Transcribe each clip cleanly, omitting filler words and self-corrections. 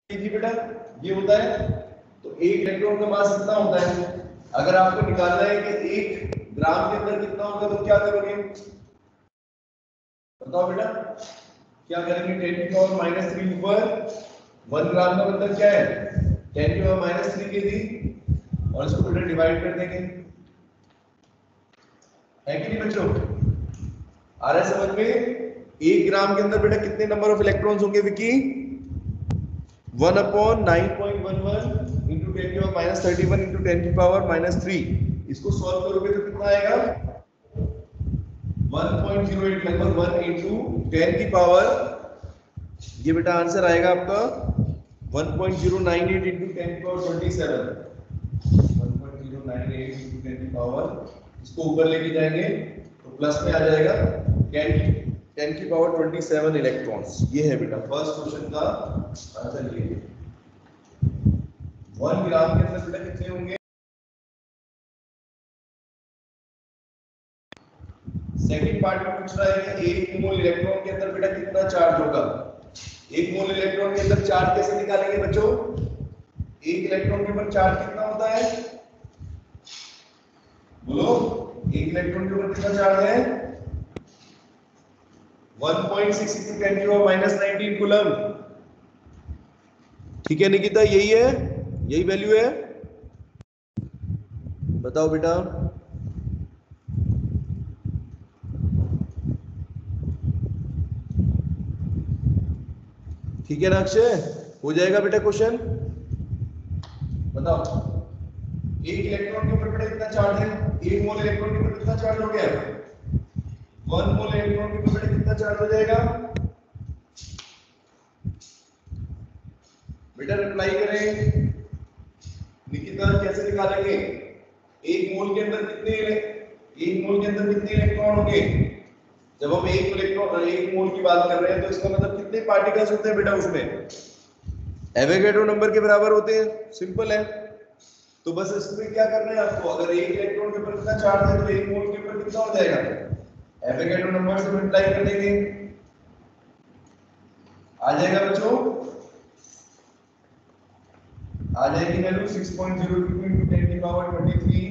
जी बेटा ये होता है। तो एक इलेक्ट्रॉन का मास कितना होता है? अगर आपको निकालना है कि एक ग्राम के अंदर कितना होगा तो क्या करोगे? बताओ बेटा क्या करेंगे? 10 की पावर माइनस 3 ऊपर 1 ग्राम का मतलब क्या है? 10 की पावर माइनस 3 kg और इसको बेटा डिवाइड कर देंगे, है कि नहीं बच्चों? आ रहा है समझ में? 1 ग्राम के अंदर बेटा कितने नंबर ऑफ इलेक्ट्रॉन्स होंगे विकी? 1 अपॉन 9.11 इंटू 10 की पावर माइनस 31 इंटू 10 की पावर माइनस 3। इसको सॉल्व करोगे तो कितना आएगा? 1.08 लगभग 1 इंटू 10 की पावर, ये बेटा आंसर आएगा आपका 1.098 इंटू 10 की पावर 27। 1.098 इंटू 10 की पावर, इसको ऊपर लेके जाएंगे तो प्लस में आ जाएगा 10 की पावर 27 इलेक्ट्रॉन्स। ये है बेटा फर्स्ट क्वेश्चन का आंसर। ये 1 ग्राम के अंदर बेटा कितने होंगे? सेकंड पार्ट में पूछ रहा है कि 1 मोल इलेक्ट्रॉन के अंदर बेटा कितना चार्ज होगा? 1 मोल इलेक्ट्रॉन के अंदर चार्ज कैसे निकालेंगे बच्चों? 1 इलेक्ट्रॉन के ऊपर चार्ज कितना होता है? बोलो 1 इलेक्ट्रॉन के ऊपर कितना चार्ज है? 1.6 into 10 की पावर माइनस 19 कूलम। ठीक है निकिता, यही है, यही वैल्यू है। बताओ बेटा ठीक है ना अक्षय? हो जाएगा बेटा क्वेश्चन। बताओ 1 इलेक्ट्रॉन के ऊपर बेटा कितना चार्ज है? 1 मोल इलेक्ट्रॉन के ऊपर कितना चार्ज हो गया? 1 मोल इलेक्ट्रॉन के ऊपर कितना चार्ज हो जाएगा? बेटा रिप्लाई करें। निकिता कैसे निकालेंगे? 1 मोल के अंदर कितने इलेक्ट्रॉन होंगे? जब हम 1 मोल की बात कर रहे हैं तो इसका मतलब कितने पार्टिकल्स होते हैं बेटा उसमें? एवोगैड्रो नंबर के बराबर होते हैं। सिंपल है। तो बस इसमें क्या करना है आपको? अगर 1 इलेक्ट्रॉन के ऊपर कितना चार्ज है तो 1 मोल के ऊपर कितना हो जाएगा? एवोगैड्रो नंबर से मल्टीप्लाई कर देंगे, आ जाएगा बच्चों, आ जाएगी वैल्यू 6.02 into 10 की पावर 23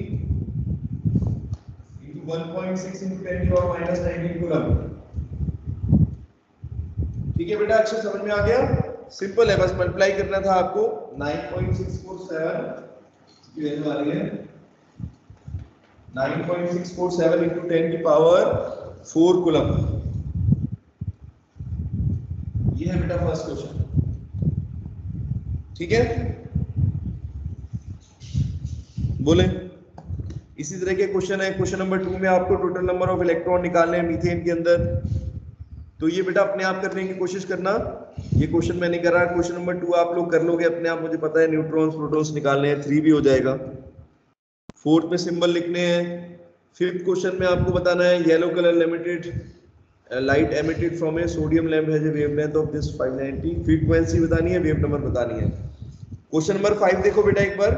into 1.6 into 10 की पावर माइनस 19 कूलम। ठीक है बेटा अक्षर समझ में आ गया? सिंपल है, बस मल्टीप्लाई करना था आपको। 9.647 की वैल्यू आ रही है 9.647 into 10 की पावर 4 कूलम। ये है बेटा फर्स्ट क्वेश्चन। ठीक है बोले। इसी तरह के क्वेश्चन है क्वेश्चन नंबर 2 में आपको टोटल नंबर ऑफ इलेक्ट्रॉन निकालने हैं मीथेन के अंदर। तो ये बेटा अपने आप करने की कोशिश करना, ये क्वेश्चन मैं नहीं कर रहा। क्वेश्चन नंबर 2 आप लोग कर लोगे अपने आप, मुझे पता है। न्यूट्रॉन्स प्रोटॉन्स निकालने हैं, 3 भी हो जाएगा। फोर्थ में सिंबल लिखने हैं। फिफ्थ क्वेश्चन में आपको बताना है yellow colour limited light emitted from A sodium lamp has a wavelength of this 590। Frequency बतानी है, वेव नंबर बतानी है। क्वेश्चन नंबर 5 देखो बेटा एक बार,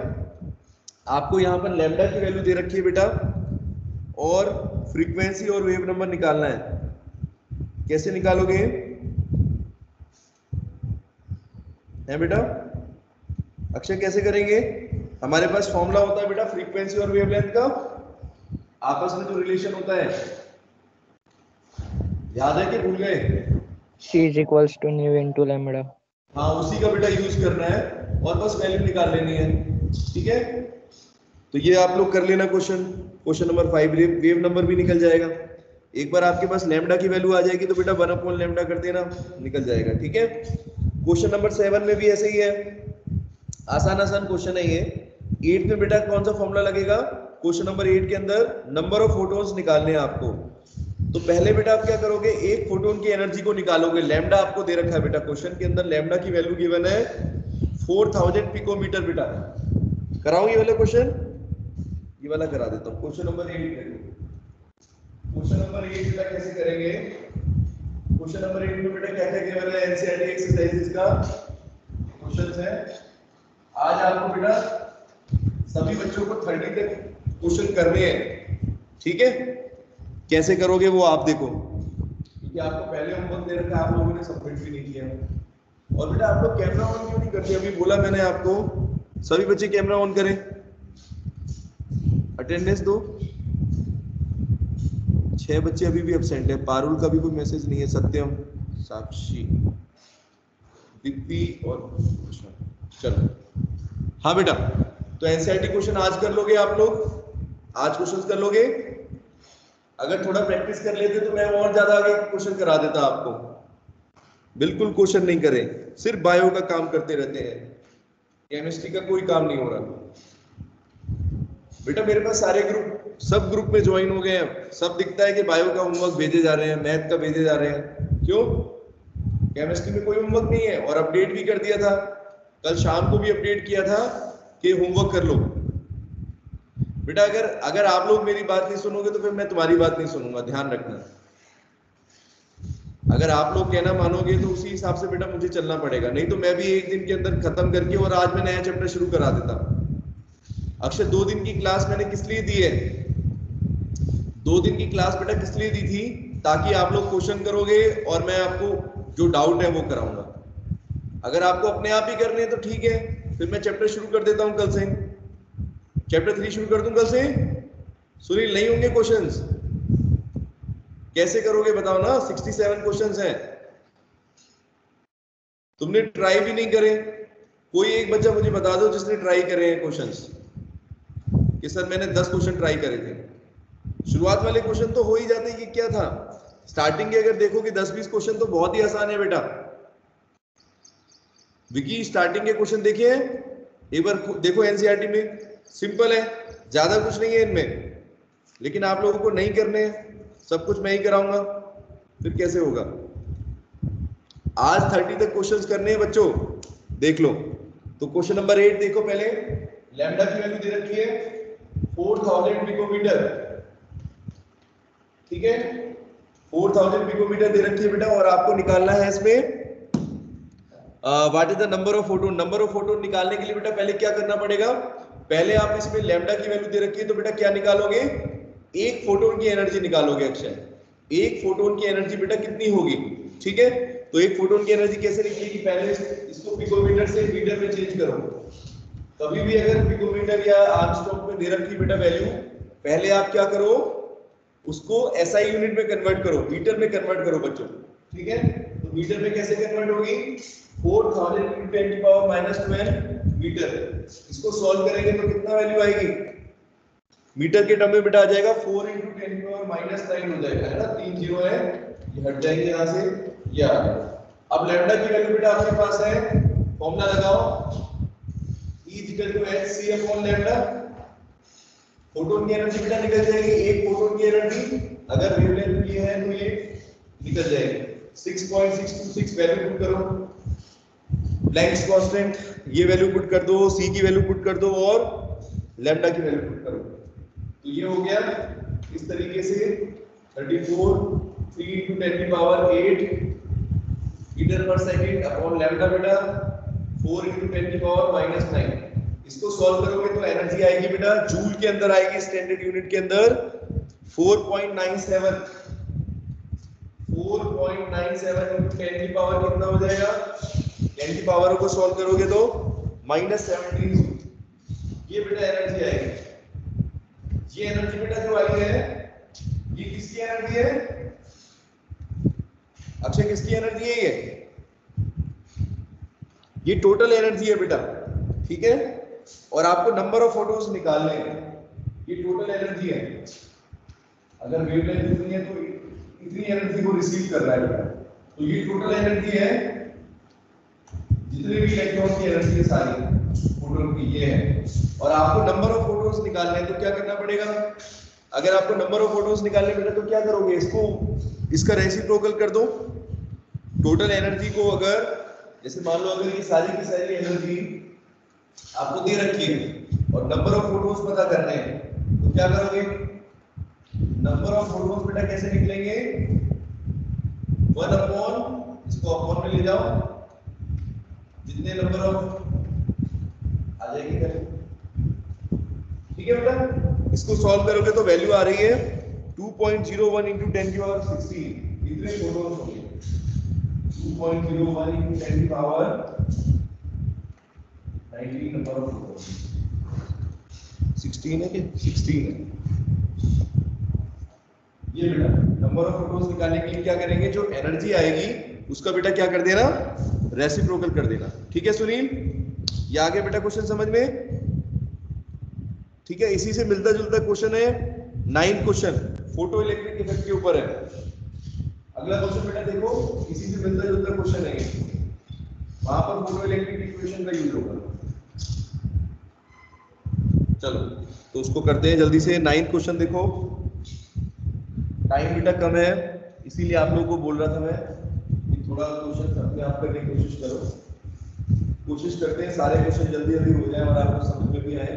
आपको यहाँ पर लैम्डा की वैल्यू दे रखी है बेटा और फ्रीक्वेंसी और वेव नंबर निकालना है। कैसे निकालोगे है बेटा? अक्षय कैसे करेंगे? हमारे पास फॉर्मूला होता है बेटा फ्रीक्वेंसी और वेवलेंथ का, आपस में जो रिलेशन होता है, याद है कि भूल गए? C is equals to nu into lambda। हाँ उसी का बेटा यूज करना है और बस वैल्यू निकाल लेनी है। ठीक है तो ये आप लोग कर लेना question. Question number 5 wave number भी निकल जाएगा। एक बार आपके पास लैम्डा की वैल्यू आ जाएगी तो बेटा 1 अपॉन लैम्डा कर देना, निकल जाएगा। ठीक है क्वेश्चन नंबर 7 में भी ऐसे ही है, आसान आसान क्वेश्चन है ये। 8 में बेटा कौन सा फॉर्मूला लगेगा? क्वेश्चन नंबर 8 के अंदर नंबर ऑफ फोटॉन्स निकालने हैं आपको। तो पहले बेटा आप क्या करोगे? एक फोटोन की एनर्जी को निकालोगे। लैम्डा आपको दे रखा है बेटा क्वेश्चन के अंदर, लैम्डा की वैल्यू गिवन है 4000 पिकोमीटर बेटा। कराऊं ये वाला क्वेश्चन? ये वाला करा देता हूं। क्वेश्चन नंबर 8 करेंगे। क्वेश्चन नंबर 8 बेटा कैसे करेंगे? क्वेश्चन नंबर 8 में बेटा क्या क्या गिवन है? एनसीईआरटी एक्सरसाइजेस का क्वेश्चंस है। आज आपको बेटा सभी बच्चों को 30 तक क्वेश्चन करने हैं। ठीक है कैसे करोगे वो आप देखो, क्योंकि आपको पहले होमवर्क दे रखा है, आप लोगों ने सबमिट भी नहीं किया। और बेटा आप लोग कैमरा ऑन क्यों नहीं करते? अभी बोला मैंने आपको सभी बच्चे कैमरा ऑन करें, अटेंडेंस दो। 6 बच्चे अभी भी एब्सेंट है। पारुल का भी कोई मैसेज नहीं है। सत्यम, साक्षी, दीप्ति और चलो। हाँ बेटा, तो एनसीईआरटी क्वेश्चन आज कर लोगे आप लोग? आज क्वेश्चंस कर लोगे? अगर थोड़ा प्रैक्टिस कर लेते तो मैं और ज्यादा आगे क्वेश्चन करा देता आपको। बिल्कुल क्वेश्चन नहीं करें, सिर्फ बायो का काम करते रहते हैं, केमिस्ट्री का कोई काम नहीं हो रहा। बेटा मेरे पास सारे ग्रुप, सब ग्रुप में ज्वाइन हो गए हैं। सब दिखता है कि बायो का होमवर्क भेजे जा रहे हैं, मैथ का भेजे जा रहे हैं। क्यों? केमिस्ट्री में कोई होमवर्क नहीं है। और अपडेट भी कर दिया था, कल शाम को भी अपडेट किया था कि होमवर्क कर लो। बेटा अगर आप लोग मेरी बात नहीं सुनोगे तो फिर मैं तुम्हारी बात नहीं सुनूंगा, ध्यान रखना। अगर आप लोग कहना मानोगे तो उसी हिसाब से बेटा मुझे चलना पड़ेगा, नहीं तो मैं भी एक दिन के अंदर खत्म करके और आज मैं नया चैप्टर शुरू करा देता। अक्षय 2 दिन की क्लास मैंने किस लिए दी है? 2 दिन की क्लास बेटा किस लिए दी थी? ताकि आप लोग क्वेश्चन करोगे और मैं आपको जो डाउट है वो कराऊंगा। अगर आपको अपने आप ही करने हैं तो ठीक है, फिर मैं चैप्टर शुरू कर देता हूं कल से। चैप्टर 3 शुरू कर दूं कल से। सुनील नहीं होंगे क्वेश्चंस? कैसे करोगे बताओ ना? 67 क्वेश्चंस हैं। तुमने ट्राई भी नहीं करे। कोई एक बच्चा मुझे बता दो जिसने ट्राई करे हैं क्वेश्चंस कि सर मैंने 10 क्वेश्चन ट्राई करे थे। शुरुआत वाले क्वेश्चन तो हो ही जाते कि क्या था। स्टार्टिंग के अगर देखो कि 10-20 क्वेश्चन तो बहुत ही आसान है बेटा। विकी स्टार्टिंग के क्वेश्चन देखिए एक बार, देखो एनसीईआरटी में सिंपल है, ज्यादा कुछ नहीं है इनमें, लेकिन आप लोगों को नहीं करने हैं, सब कुछ मैं ही कराऊंगा, फिर कैसे होगा? आज 30 तक क्वेश्चंस करने हैं बच्चों, देख लो। तो क्वेश्चन नंबर 8 देखो पहले। लैम्डा की वैल्यू दे रखी है 4000 पिकोमीटर, ठीक है? 4000 पिकोमीटर दे रखी है बेटा, और आपको निकालना है इसमें what is the number of photon. Number of photon निकालने के लिए बेटा पहले क्या करना पड़ेगा? पहले आप इसमें लैम्डा की वैल्यू दे रखी है तो बेटा क्या निकालोगे? एक फोटोन की एनर्जी निकालोगे। अक्षय एक फोटोन की एनर्जी बेटा कितनी होगी? ठीक है, तो एक फोटोन की एनर्जी कैसे निकलेगी? पहले इसको पिकोमीटर से मीटर में चेंज करो। कभी भी अगर पिकोमीटर या आर्मस्ट्रांग में दे रखी बेटा वैल्यू, पहले आप क्या करो? उसको एसआई यूनिट में कन्वर्ट करो, मीटर में कन्वर्ट करो बच्चों, ठीक है? तो मीटर में कैसे कन्वर्ट होगी? 4000 × 10⁻12 मीटर। इसको सॉल्व करेंगे तो कितना वैल्यू आएगी? मीटर के टर्म में बेटा आ जाएगा 4 × 10⁻9 हो जाएगा, है ना? 3 जीरो है, ये हट जाएंगे यहां से, ये आ गया। अब लैम्डा की वैल्यू बेटा आपके पास है, फॉर्मूला लगाओ, E = hc/लैम्डा। फोटोन की एनर्जी बेटा निकल जाएगी, एक फोटोन की एनर्जी अगर वेवलेंथ ये है तो ये निकल जाएगी 6.626। वैल्यू पुट करो, प्लैंक्स कांस्टेंट ये वैल्यू पुट कर दो, c की वैल्यू पुट कर दो और लैम्डा की वैल्यू पुट करो। तो ये हो गया इस तरीके से 34 3 × 10⁸ मीटर पर सेकंड अपॉन लैम्डा बेटा 4 × 10⁻⁹। इसको सॉल्व करोगे तो एनर्जी आएगी बेटा जूल के अंदर आएगी, स्टैंडर्ड यूनिट के अंदर 4.97 × 10 कितना हो जाएगा? 10 की पावर को सॉल्व करोगे तो -17 ये बेटा एनर्जी आएगी। ये एनर्जी बेटा जो आई है ये किसकी एनर्जी है? अक्षय किसकी एनर्जी है? ये टोटल एनर्जी है बेटा, ठीक है? और आपको नंबर ऑफ फोटोन्स निकालने हैं, ये टोटल एनर्जी है। अगर वेवलेंथ इतनी है तो इतनी एनर्जी को रिसीव कर रहा है बेटा, तो ये टोटल एनर्जी है, जितने भी इलेक्ट्रॉन की एनर्जी है सारी फोटोन की ये है। और आपको नंबर ऑफ फोटोन्स निकालने हैं तो क्या करना पड़ेगा? अगर आपको नंबर ऑफ फोटोन्स निकालने बेटा तो क्या करोगे? इसका रेसिप्रोकल कर दो। टोटल एनर्जी को अगर जैसे मान लो अगर ये सारी की सारी एनर्जी आपको दे रखी है और नंबर ऑफ फोटोन्स पता करने हैं तो क्या करोगे? नंबर ऑफ फोटोन्स बेटा कैसे निकलेंगे? 1/, इसको अपॉन में ले जाओ, जितने नंबर ऑफ आ जाएगी वैल्यू, ठीक है बेटा? इसको सॉल्व करोगे तो वैल्यू आ रही है 2.01 × 10⁻16 इतने फोटोन्स होंगे। 2.01 into 10 की पावर 19 नंबर ऑफ फोटोन। 16 है कि 16 है। ये बेटा नंबर ऑफ फोटोन्स निकालने के लिए क्या करेंगे, जो एनर्जी आएगी उसका बेटा क्या कर देना, रेसिप्रोकल कर देना। ठीक है सुनील, ये आ गया बेटा क्वेश्चन समझ में? ठीक है, इसी से मिलता जुलता क्वेश्चन है 9 क्वेश्चन फोटो इलेक्ट्रिक इफेक्ट के ऊपर है। अगला क्वेश्चन बेटा देखो, इसी से मिलता जुलता क्वेश्चन है, वहां पर फोटो इलेक्ट्रिक इक्वेशन का यूज होगा। चलो तो उसको करते हैं जल्दी से। 9 क्वेश्चन देखो, टाइम बेटा कम है इसीलिए आप लोगों को बोल रहा था मैं कि थोड़ा क्वेश्चन अपने आप करने की कोशिश करो। कोशिश करते हैं सारे क्वेश्चन जल्दी जल्दी हो जाए और आपको समझ में भी आए।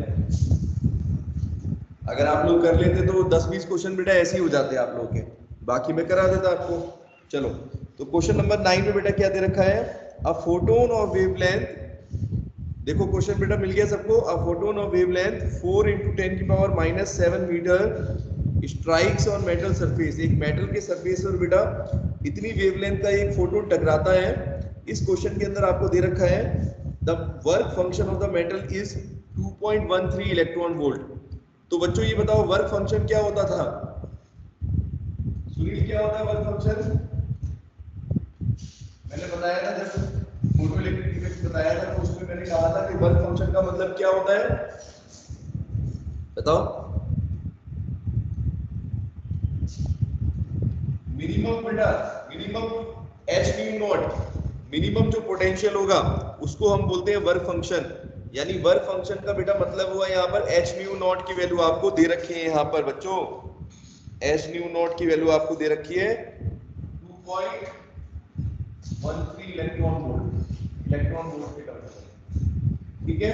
अगर आप लोग कर लेते तो 10-20 क्वेश्चन बेटा ऐसे ही हो जाते आप लोगों के, बाकी मैं करा देता आपको। चलो तो क्वेश्चन नंबर 9 में बेटा क्या दे रखा है, अ फोटोन ऑफ वेवलेंथ, देखो क्वेश्चन बेटा मिल गया सबको, अ फोटोन ऑफ वेवलेंथ 4 × 10 की power -7 metre strikes on metal surface, एक मेटल के सरफेस पर बेटा इतनी वेवलेंथ का एक फोटोन टकराता है। इस क्वेश्चन के अंदर आपको दे रखा है the work function of the metal is 2.13 electron volt. तो बच्चों ये बताओ वर्क फंक्शन क्या होता था, सुनील क्या होता है वर्क फंक्शन? मैंने बताया था जब फोटो इलेक्ट्रिक इफेक्ट बताया था तो उसमें मैंने कहा था कि वर्क फंक्शन का मतलब क्या होता है, बताओ? मिनिमम बेटा, minimum H new not, minimum जो पोटेंशियल होगा उसको हम बोलते हैं वर्क फंक्शन। यानी वर्क फंक्शन का बेटा मतलब हुआ यहाँ पर एच न्यू नॉट की वैल्यू आपको दे रखी है। यहाँ पर बच्चों एच न्यू नॉट की वैल्यू आपको दे रखी है 2.13 इलेक्ट्रॉन वोल्ट, इलेक्ट्रॉन वोल्ट के टर्म्स में। ठीक है,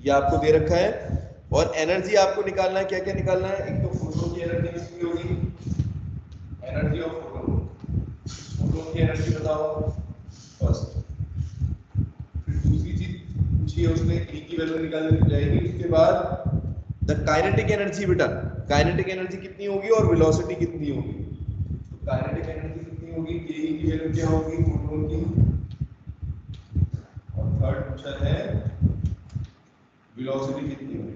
ये आपको दे रखा है। और एनर्जी आपको निकालना है, क्या क्या निकालना है, एक तो फोटोन की एनर्जी कितनी होगी, एनर्जी ऑफ फोटोन, फोटोन की एनर्जी बताओ फर्स्ट। फिर दूसरी चीज पूछिए उसमें ई की वैल्यू निकालनी जाएगी। उसके बाद द काइनेटिक एनर्जी बेटा, काइनेटिक एनर्जी कितनी होगी और वेलोसिटी कितनी होगी। तो काइनेटिक एनर्जी कितनी होगी, के ई की वैल्यू क्या होगी फोटोन की। और थर्ड क्वेश्चन है वेलोसिटी कितनी होगी,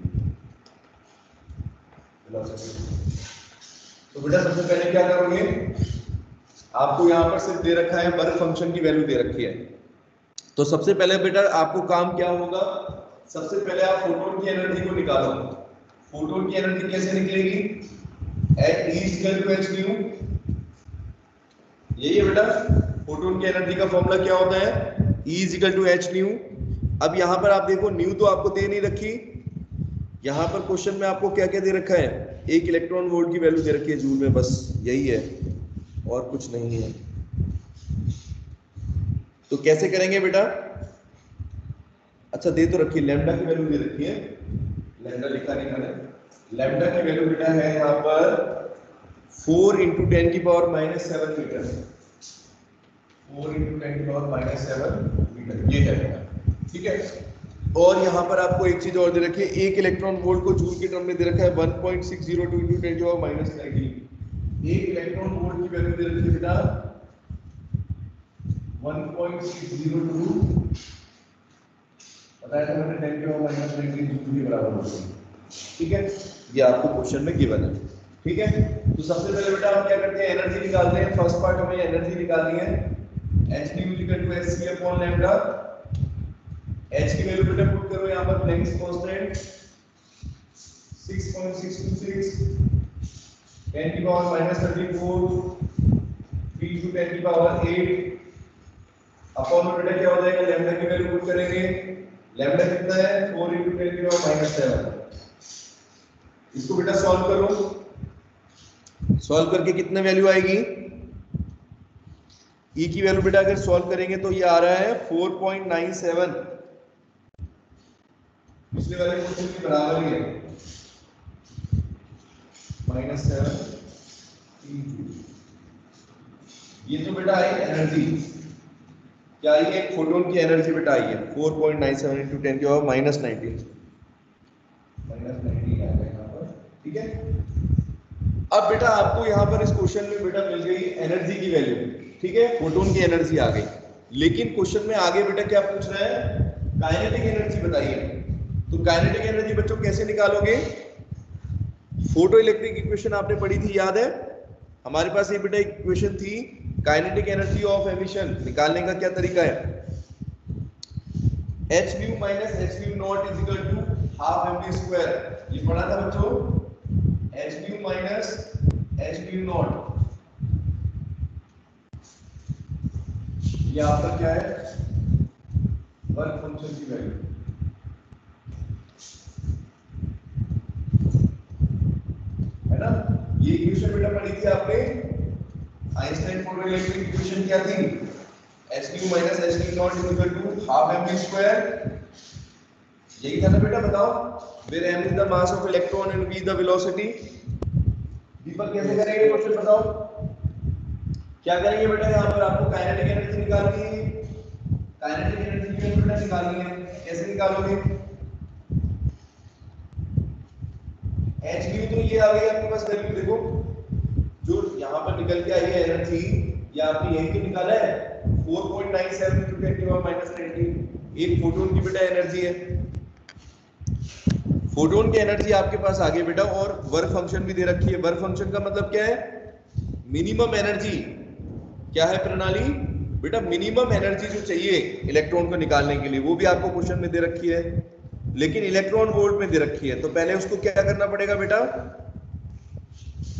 वेलोसिटी। तो बेटा सबसे पहले क्या करोगे, आपको यहाँ पर सिर्फ दे रखा है वर्क फंक्शन की वैल्यू दे रखी है। तो सबसे पहले बेटा आपको काम क्या होगा, सबसे पहले आप फोटोन की एनर्जी को निकालो। फोटोन की एनर्जी कैसे निकलेगी, at E equal to h nu, यही है बेटा फोटोन की एनर्जी का फॉर्मूला क्या होता है, E equal to h nu. अब यहाँ पर आप देखो न्यू तो आपको दे नहीं रखी, यहाँ पर क्वेश्चन में आपको क्या क्या दे रखा है, 1 इलेक्ट्रॉन वोल्ट की वैल्यू दे रखी है जूल में, बस यही है और कुछ नहीं है। तो कैसे करेंगे बेटा, अच्छा दे तो रखी, लैम्डा की वैल्यू दे रखी है, लैम्डा लिखा नहीं मैंने, लैम्डा की वैल्यू बेटा है यहाँ पर 4 × 10 की पावर -7 मीटर, 4 × 10 की पावर -7 मीटर, ये है बेटा। ठीक है, और यहाँ पर आपको एक चीज और दे रखी है, 1 इलेक्ट्रॉन वोल्ट को जूल के टर्म में दे रखा है 1.602 × 10 की पावर -19, 1 इलेक्ट्रॉन वोल्ट की वैल्यू दे रखी है बेटा 1.602, बताया था मैंने 10 की पावर -19 जूल के बराबर होती है। ठीक है, ये आपको क्वेश्चन में गिवन है। ठीक है, तो सबसे पहले बेटा हम क्या करते हैं, एनर्जी निकालते हैं। फर्स्ट पार्ट हमें एनर्जी निकालनी है, h ν = hc/λ। h की वैल्यू बेटा पुट करो यहाँ पर, प्लैंक्स कांस्टेंट 6.626, 10 की पावर -34, 3 × 10 की पावर 8 अपॉन में बेटा क्या हो जाएगा, लैम्डा की वैल्यू पुट करेंगे, लैम्डा कितना है 4 × 10 की पावर -7। इसको बेटा सॉल्व करो, सॉल्व करके कितने वैल्यू आएगी, ई की वैल्यू बेटा अगर सॉल्व करेंगे तो ये आ रहा है 4.97, पिछले वाले क्वेश्चन के बराबर ही है, -7। ये तो बेटा आई एनर्जी, क्या आई है, फोटोन की एनर्जी बेटा आई है 4.97 × 10 की पावर -19, -19 आ गया यहाँ पर। ठीक है, अब बेटा आपको यहाँ पर इस क्वेश्चन में बेटा मिल गई एनर्जी की वैल्यू। ठीक है, फोटोन की एनर्जी आ गई। लेकिन क्वेश्चन में आगे बेटा क्या पूछ रहा है, काइनेटिक एनर्जी बताइए। तो काइनेटिक एनर्जी बच्चों कैसे निकालोगे? फोटो इलेक्ट्रिक इक्वेशन आपने पढ़ी थी, याद है? हमारे पास ये बेटा इक्वेशन थी, काइनेटिक एनर्जी ऑफ एमिशन निकालने का क्या तरीका है? H mu minus h mu not is equal to half m v square. ये पढ़ा था बच्चों, h mu minus h mu not. ये आपका क्या है, वर्क फंक्शन की वैल्यू, है ना? ये इक्वेशन बेटा पढ़ी थी आपने, आइंस्टाइन फोटो इलेक्ट्रिक इक्वेशन क्या थी? H mu minus h mu not is equal to half m v square. यही था ना बेटा? बताओ, where m is the mass of electron and v is the velocity। दीपक कैसे करेंगे क्वेश्चन, बताओ क्या करेंगे बेटा? यहाँ पर आपको काइनेटिक एनर्जी निकालनी है, काइनेटिक एनर्जी की वैल्यू बेटा निकालनी है। कैसे निकालोगे? h म्यू तो ये आ गई आपके पास वैल्यू, देखो जो यहाँ पर निकल के आई है एनर्जी, ये आपने यही तो निकाला है, 4.97 × 10⁻⁻⁹ एक फोटोन की बेटा एनर्जी है। फोटोन की एनर्जी आपके पास आ गई बेटा, और वर्क फंक्शन भी दे रखी है। वर्क फंक्शन का मतलब क्या है? Minimum energy. क्या है प्रणाली बेटा? मिनिमम एनर्जी जो चाहिए इलेक्ट्रॉन को निकालने के लिए, वो भी आपको क्वेश्चन में दे रखी है, लेकिन इलेक्ट्रॉन वोल्ट में दे रखी है। तो पहले उसको क्या करना पड़ेगा बेटा?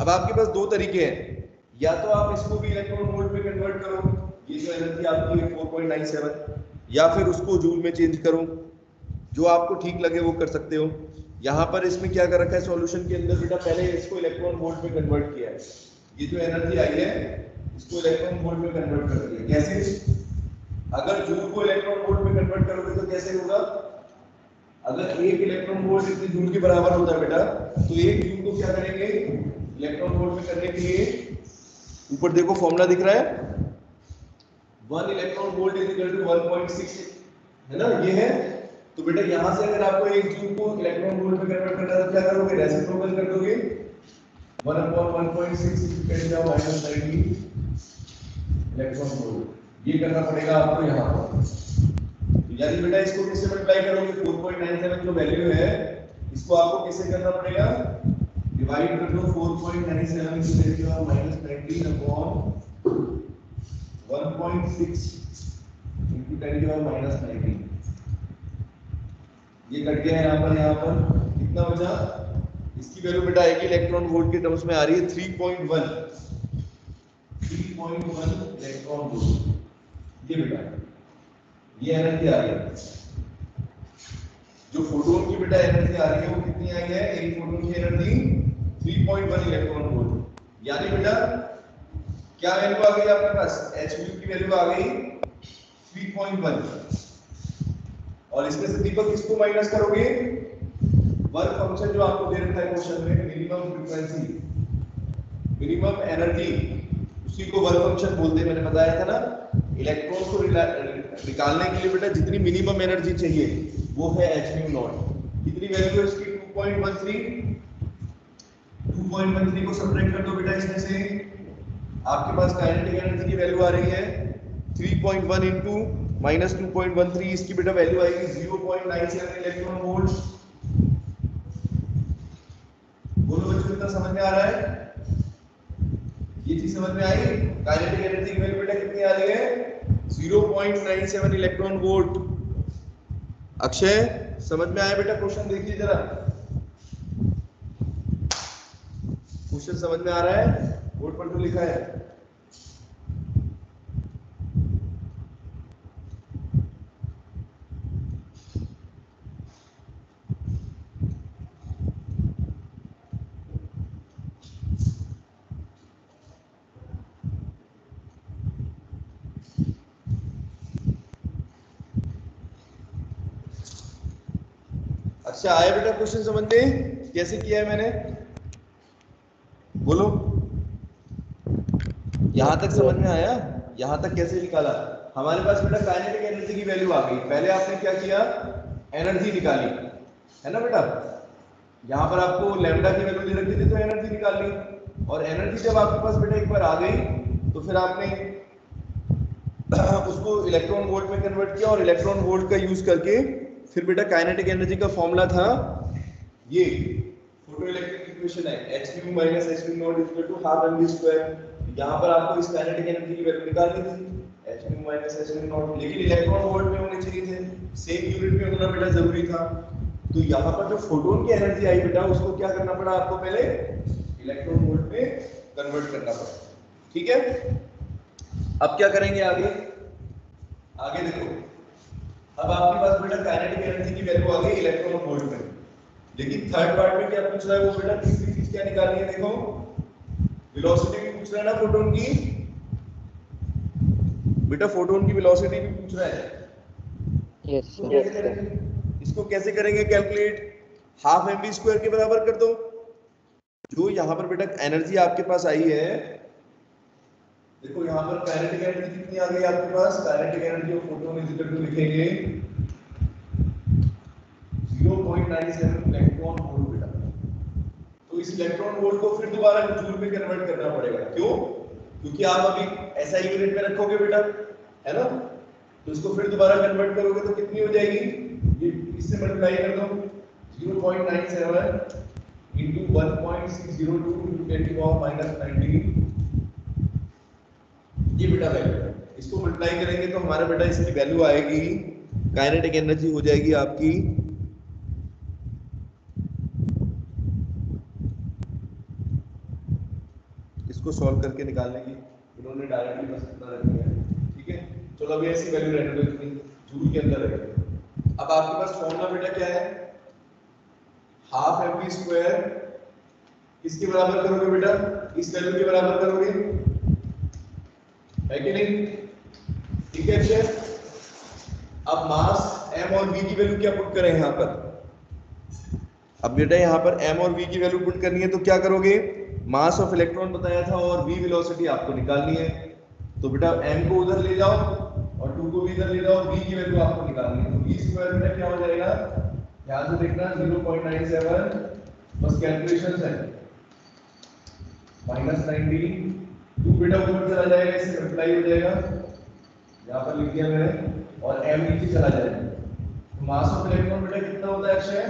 अब आपके पास दो तरीके हैं, या तो आप इसको भी इलेक्ट्रॉन वोल्ट में कन्वर्ट करो, ये जो एनर्जी आपकी है 4.97, या फिर उसको जूल में चेंज करो, जो आपको ठीक लगे वो कर सकते हो। यहाँ पर इसमें क्या कर रखा है सॉल्यूशन के अंदर बेटा, पहले इसको इलेक्ट्रॉन वोल्ट में कन्वर्ट किया है। ये जो एनर्जी आई है इसको इलेक्ट्रॉन वोल्ट में कन्वर्ट कर दिया। कैसे? अगर जूल को इलेक्ट्रॉन वोल्ट में कन्वर्ट करोगे तो कैसे होगा? अगर एक इलेक्ट्रॉन वोल्ट इतनी जूल के बराबर होता है बेटा, तो एक जूल को क्या करेंगे इलेक्ट्रॉन वोल्ट में करने के लिए, ऊपर देखो फॉर्मूला दिख रहा है, 1 electron volt is equal to 1.6, है ना? ये है। तो बेटा यहां से अगर आपको एक जूल को इलेक्ट्रॉन वोल्ट में कन्वर्ट करना है तो क्या करोगे? रेसिप्रोकल कर दोगे, 1/1.6 × 10⁻⁹ इलेक्ट्रॉन वोल्ट। ये करना पड़ेगा आपको यहाँ पर। यानी बेटा इसको किससे मल्टीप्लाई करोगे? 4.97 जो वैल्यू है इसको आपको किससे करना पड़ेगा? डिवाइड कर दो 4.97 × 10⁻⁻⁹ अपॉन 1.6 × 10⁻⁻⁹। ये कट गया यहाँ पर कितना बचा? इसकी वैल्यू बेटा आएगी इलेक्ट्रॉन वोल्ट के टर्म्स में आ रही है 3.1 इलेक्ट्रॉन वोल्ट। ये बेटा ये एनर्जी आ रही है, जो फोटोन की बेटा एनर्जी आ रही है वो कितनी आई है? एक फोटोन की एनर्जी 3.1 इलेक्ट्रॉन वोल्ट। यानी बेटा क्या वैल्यू आ गई आपके पास? h म्यू की वैल्यू आ गई 3.1, और इसमें से दीपक किसको माइनस करोगे? वर्क फंक्शन जो आपको दे रखा है क्वेश्चन में, मिनिमम फ्रीक्वेंसी, मिनिमम एनर्जी, उसी को वर्क फंक्शन बोलते हैं। मैंने बताया था ना, इलेक्ट्रॉन को निकालने के लिए बेटा जितनी मिनिमम एनर्जी चाहिए वो है h म्यू नॉट। कितनी वैल्यू है इसकी? 2.13। 2.13 को सब्ट्रैक्ट कर दो बेटा इसमें से, आपके पास काइनेटिक एनर्जी की वैल्यू आ रही है 3.1 इंटू माइनस 2.13, इसकी बेटा वैल्यू आएगी 0.97 इलेक्ट्रॉन वोल्ट। बोलो बच्चों कितना समझ में आ रहा है? ये चीज समझ में आई? काइनेटिक एनर्जी की वैल्यू बेटा कितनी आ रही है? 0.97 इलेक्ट्रॉन वोल्ट। अक्षय समझ में आया बेटा? क्वेश्चन देखिए जरा, क्वेश्चन समझ में आ रहा है? बोर्ड पर तो लिखा है। अच्छा आया बेटा क्वेश्चन समझ में? कैसे किया है मैंने? बोलो, यहां तक समझ में आया? यहां तक कैसे निकाला? हमारे पास बेटा काइनेटिक एनर्जी की वैल्यू आ गई। पहले आपने क्या किया? एनर्जी निकाली, है ना बेटा? यहां पर आपको लैम्डा की वैल्यू दे रखी थी तो एनर्जी निकाल ली, और एनर्जी जब आपके पास बेटा एक बार आ गई तो फिर आपने उसको इलेक्ट्रॉन वोल्ट में कन्वर्ट किया और इलेक्ट्रॉन वोल्ट का यूज करके फिर बेटा काइनेटिक एनर्जी का फॉर्मूला था ये, फोटो इलेक्ट्रिक इक्वेशन है, h - h not equal to half mv square. यहां पर आपको इस काइनेटिक एनर्जी की वैल्यू निकालनी थी, h - h नॉट, लेकिन इलेक्ट्रॉन वोल्ट में होने चाहिए थे, सेम यूनिट में होना बेटा जरूरी था। तो यहां पर जो फोटोन की एनर्जी आई बेटा उसको क्या करना पड़ा आपको, पहले इलेक्ट्रॉन वोल्ट में कन्वर्ट करना पड़ा। ठीक है, अब क्या करेंगे आगे, आगे देखो, अब आपके पास बेटा काइनेटिक एनर्जी की वैल्यू आ गई इलेक्ट्रॉन वोल्ट में, लेकिन थर्ड पार्ट में क्या पूछ रहा है वो बेटा, तीसरी चीज क्या निकालनी है, देखो वेलोसिटी भी पूछ रहा है ना फोटोन की, बेटा फोटोन की वेलोसिटी भी पूछ रहा है। यस इसको सर। कैसे करेंगे, इसको कैसे करेंगे कैलकुलेट, हाफ mv स्क्वायर के बराबर कर दो। जो यहाँ पर बेटा एनर्जी आपके पास आई है, देखो यहाँ पर काइनेटिक एनर्जी कितनी आ गई आपके पास, kinetic energy of photon is equal to लिखेंगे 0.97 इलेक्ट्रॉन वोल्ट बेटा। तो इस इलेक्ट्रॉन वोल्ट को फिर दोबारा जूल में कन्वर्ट करना पड़ेगा, क्यों, क्योंकि आप अभी ऐसा यूनिट में रखोगे बेटा, है ना, तो इसको फिर दोबारा कन्वर्ट करोगे तो कितनी हो जाएगी, ये इससे मल्टीप्लाई कर दो, 0.97 into 1.602 into 10 to the power -19, ये बेटा वैल्यू है। इसको मल्टीप्लाई करेंगे तो हमारा बेटा इसकी वैल्यू आएगी, काइनेटिक एनर्जी हो जाएगी आपकी इसको सॉल्व करके निकालने की, इन्होंने डायरेक्टली बस इतना रख दिया। ठीक है, चलो अभी ऐसी वैल्यू रहने दो, इतनी जूल के अंदर है। अब आपके पास फॉर्मूला बेटा क्या है, हाफ mv स्क्वायर किसके बराबर करोगे बेटा, इस वैल्यू के बराबर करोगे, है कि नहीं, ठीक है शेर। अब मास m और v की वैल्यू क्या पुट करें यहाँ पर, अब बेटा यहाँ पर m और v की वैल्यू पुट करनी है तो क्या करोगे, मास ऑफ इलेक्ट्रॉन बताया था और v वेलोसिटी आपको निकालनी है, तो बेटा m को उधर ले जाओ और 2 को भी इधर ले जाओ, v की वैल्यू आपको निकालनी है, तो v स्क्वायर बेटा क्या हो जाएगा, ध्यान से देखना 0.97 बस कैलकुलेशंस है, -19, 2 बेटा ऊपर चला जाएगा, इससे मल्टीप्लाई हो जाएगा, यहाँ पर लिख दिया मैंने, और m नीचे चला जाएगा। तो मास ऑफ इलेक्ट्रॉन बेटा कितना होता है अक्षय,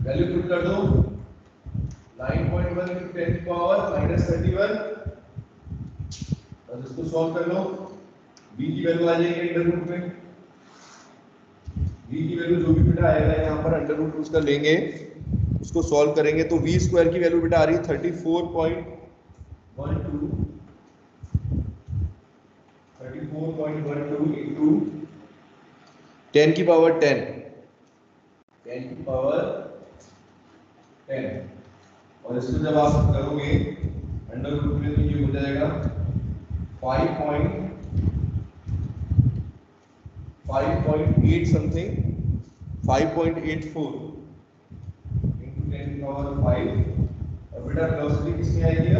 वैल्यू पुट कर दो 9.1 into 10 to the power -31, बस इसको सॉल्व कर लो, v की वैल्यू आ जाएगी अंडर रूट में, v की वैल्यू जो भी बेटा आएगा यहाँ पर अंडर रूट उसका लेंगे, उसको सॉल्व करेंगे तो v स्क्वायर की वैल्यू बेटा आ रही है 34.12 into 10 की पावर 10, 10 की पावर 10, और इसको जब आप करोगे अंडर रूट में तो ये हो जाएगा 5.8 समथिंग, 5.84 into 10 की पावर 5, और बेटा वेलोसिटी किसमें आएगी,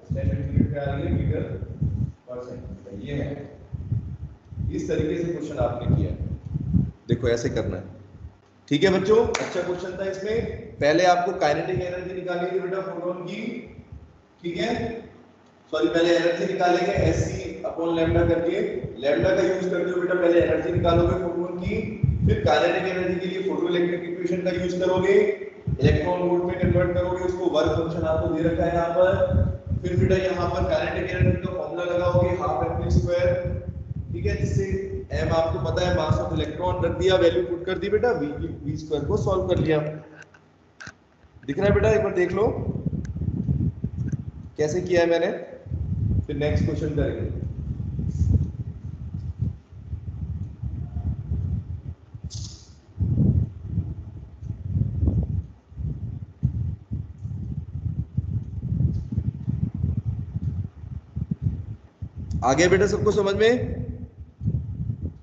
स्टैंडर्ड यूनिट पे आ रही है मीटर पर सेकंड। ये है, इस तरीके से क्वेश्चन आपने किया, देखो ऐसे करना है। ठीक है बच्चों, अच्छा क्वेश्चन था इसमें, पहले आपको काइनेटिक एनर्जी निकालनी थी बेटा फोटोन की, ठीक है, सॉरी पहले एनर्जी निकालेंगे Sc/लैम्डा करके, लैम्डा का यूज करते हुए बेटा पहले एनर्जी निकालोगे फोटोन की, फिर काइनेटिक एनर्जी के लिए फोटो इलेक्ट्रिक इक्वेशन का यूज करोगे, इलेक्ट्रॉन वोल्ट में कन्वर्ट करोगे, उसको वर्क फंक्शन आपको दे रखा है यहाँ पर, फिर बेटा यहाँ पर काइनेटिक एनर्जी का फॉर्मूला लगाओगे हाफ mv स्क्वायर, ठीक है, जिससे m आपको पता है मास ऑफ इलेक्ट्रॉन रख दिया, वैल्यू पुट कर दी बेटा, v स्क्वायर को सॉल्व कर लिया। दिख रहा है बेटा, एक बार देख लो कैसे किया है मैंने, फिर नेक्स्ट क्वेश्चन करेंगे। आगे बेटा सबको समझ में,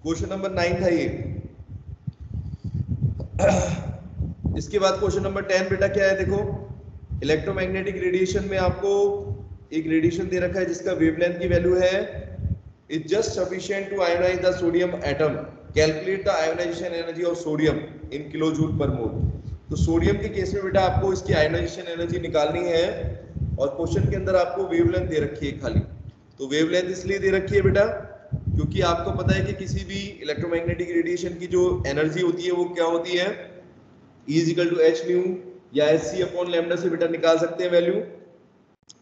क्वेश्चन नंबर 9 था ये। इसके बाद क्वेश्चन नंबर 10 बेटा क्या है, देखो इलेक्ट्रोमैग्नेटिक रेडिएशन में आपको एक रेडिएशन दे रखा है जिसका वेवलेंथ की वैल्यू है is just sufficient to ionise the sodium atom, calculate the ionisation energy of sodium in kilojoule per mole. तो सोडियम के केस में बेटा आपको इसकी आयोनाइजेशन एनर्जी निकालनी है, और क्वेश्चन के अंदर आपको वेवलेंथ दे रखी है खाली, तो वेवलेंथ इसलिए दे रखी है बेटा क्योंकि आपको पता है कि किसी भी इलेक्ट्रोमैग्नेटिक रेडिएशन की जो एनर्जी होती है वो क्या होती है, E is equal to h nu या एच सी अपॉन लैम्डा से बेटा निकाल सकते हैं वैल्यू।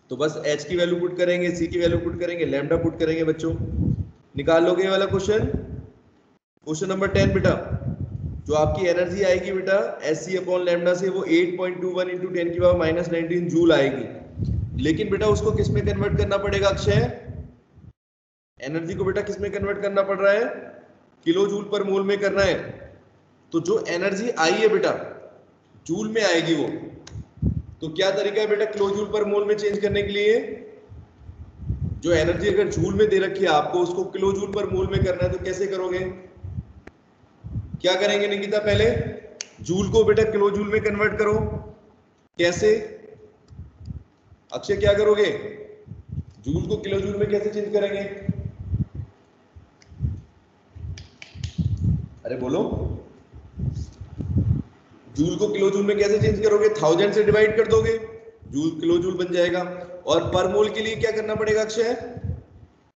तो बस h की वैल्यू पुट करेंगे, c की वैल्यू पुट करेंगे, लैम्डा पुट करेंगे बच्चों, निकाल लोगे ये वाला क्वेश्चन। क्वेश्चन नंबर 10 बेटा, जो आपकी एनर्जी आएगी बेटा एच सी अपॉन लैम्डा से वो 8.21 इंटू 10 की पावर माइनस 19 जूल आएगी। लेकिन बेटा उसको किस में कन्वर्ट करना पड़ेगा अक्षय, एनर्जी को बेटा किस में कन्वर्ट करना पड़ रहा है, किलो जूल पर मोल में करना है। तो जो एनर्जी आई है बेटा जूल में आएगी वो, तो क्या तरीका है बेटा किलो जूल पर मोल में चेंज करने के लिए, जो एनर्जी अगर जूल में दे रखी है आपको उसको किलो जूल पर मोल में करना है, तो कैसे करोगे, क्या करेंगे निकिता, पहले जूल को बेटा किलो जूल में कन्वर्ट करो, कैसे अक्षय क्या करोगे, जूल को किलो जूल में कैसे चेंज करेंगे, अरे बोलो, जूल को किलो जूल में कैसे चेंज करोगे, 1000 से डिवाइड कर दोगे, जूल किलो जूल बन जाएगा। और पर मोल के लिए क्या करना पड़ेगा अक्षय,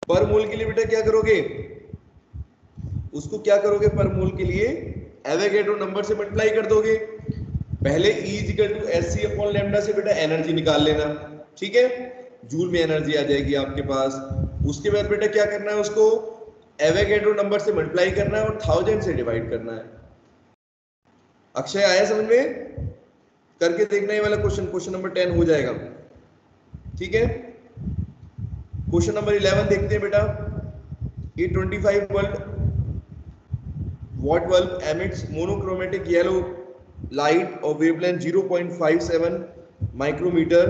पर मोल के लिए बेटा क्या करोगे, उसको क्या करोगे, पर मोल के लिए एवोगैड्रो नंबर से मल्टीप्लाई कर दोगे। पहले E is equal to h c upon lambda से बेटा एनर्जी निकाल लेना, ठीक है, जूल में एनर्जी आ जाएगी आपके पास। उसके बाद बेटा क्या करना है, उसको एवोगैड्रो नंबर से मल्टीप्लाई करना है और 1000 से डिवाइड करना है। अक्षय आया समझ में, करके देखना ये वाला क्वेश्चन, क्वेश्चन नंबर 10 हो जाएगा, ठीक है। क्वेश्चन नंबर 11 देखते हैं बेटा, ए 25 watt bulb emits monochromatic yellow light of wavelength 0.57 micrometer,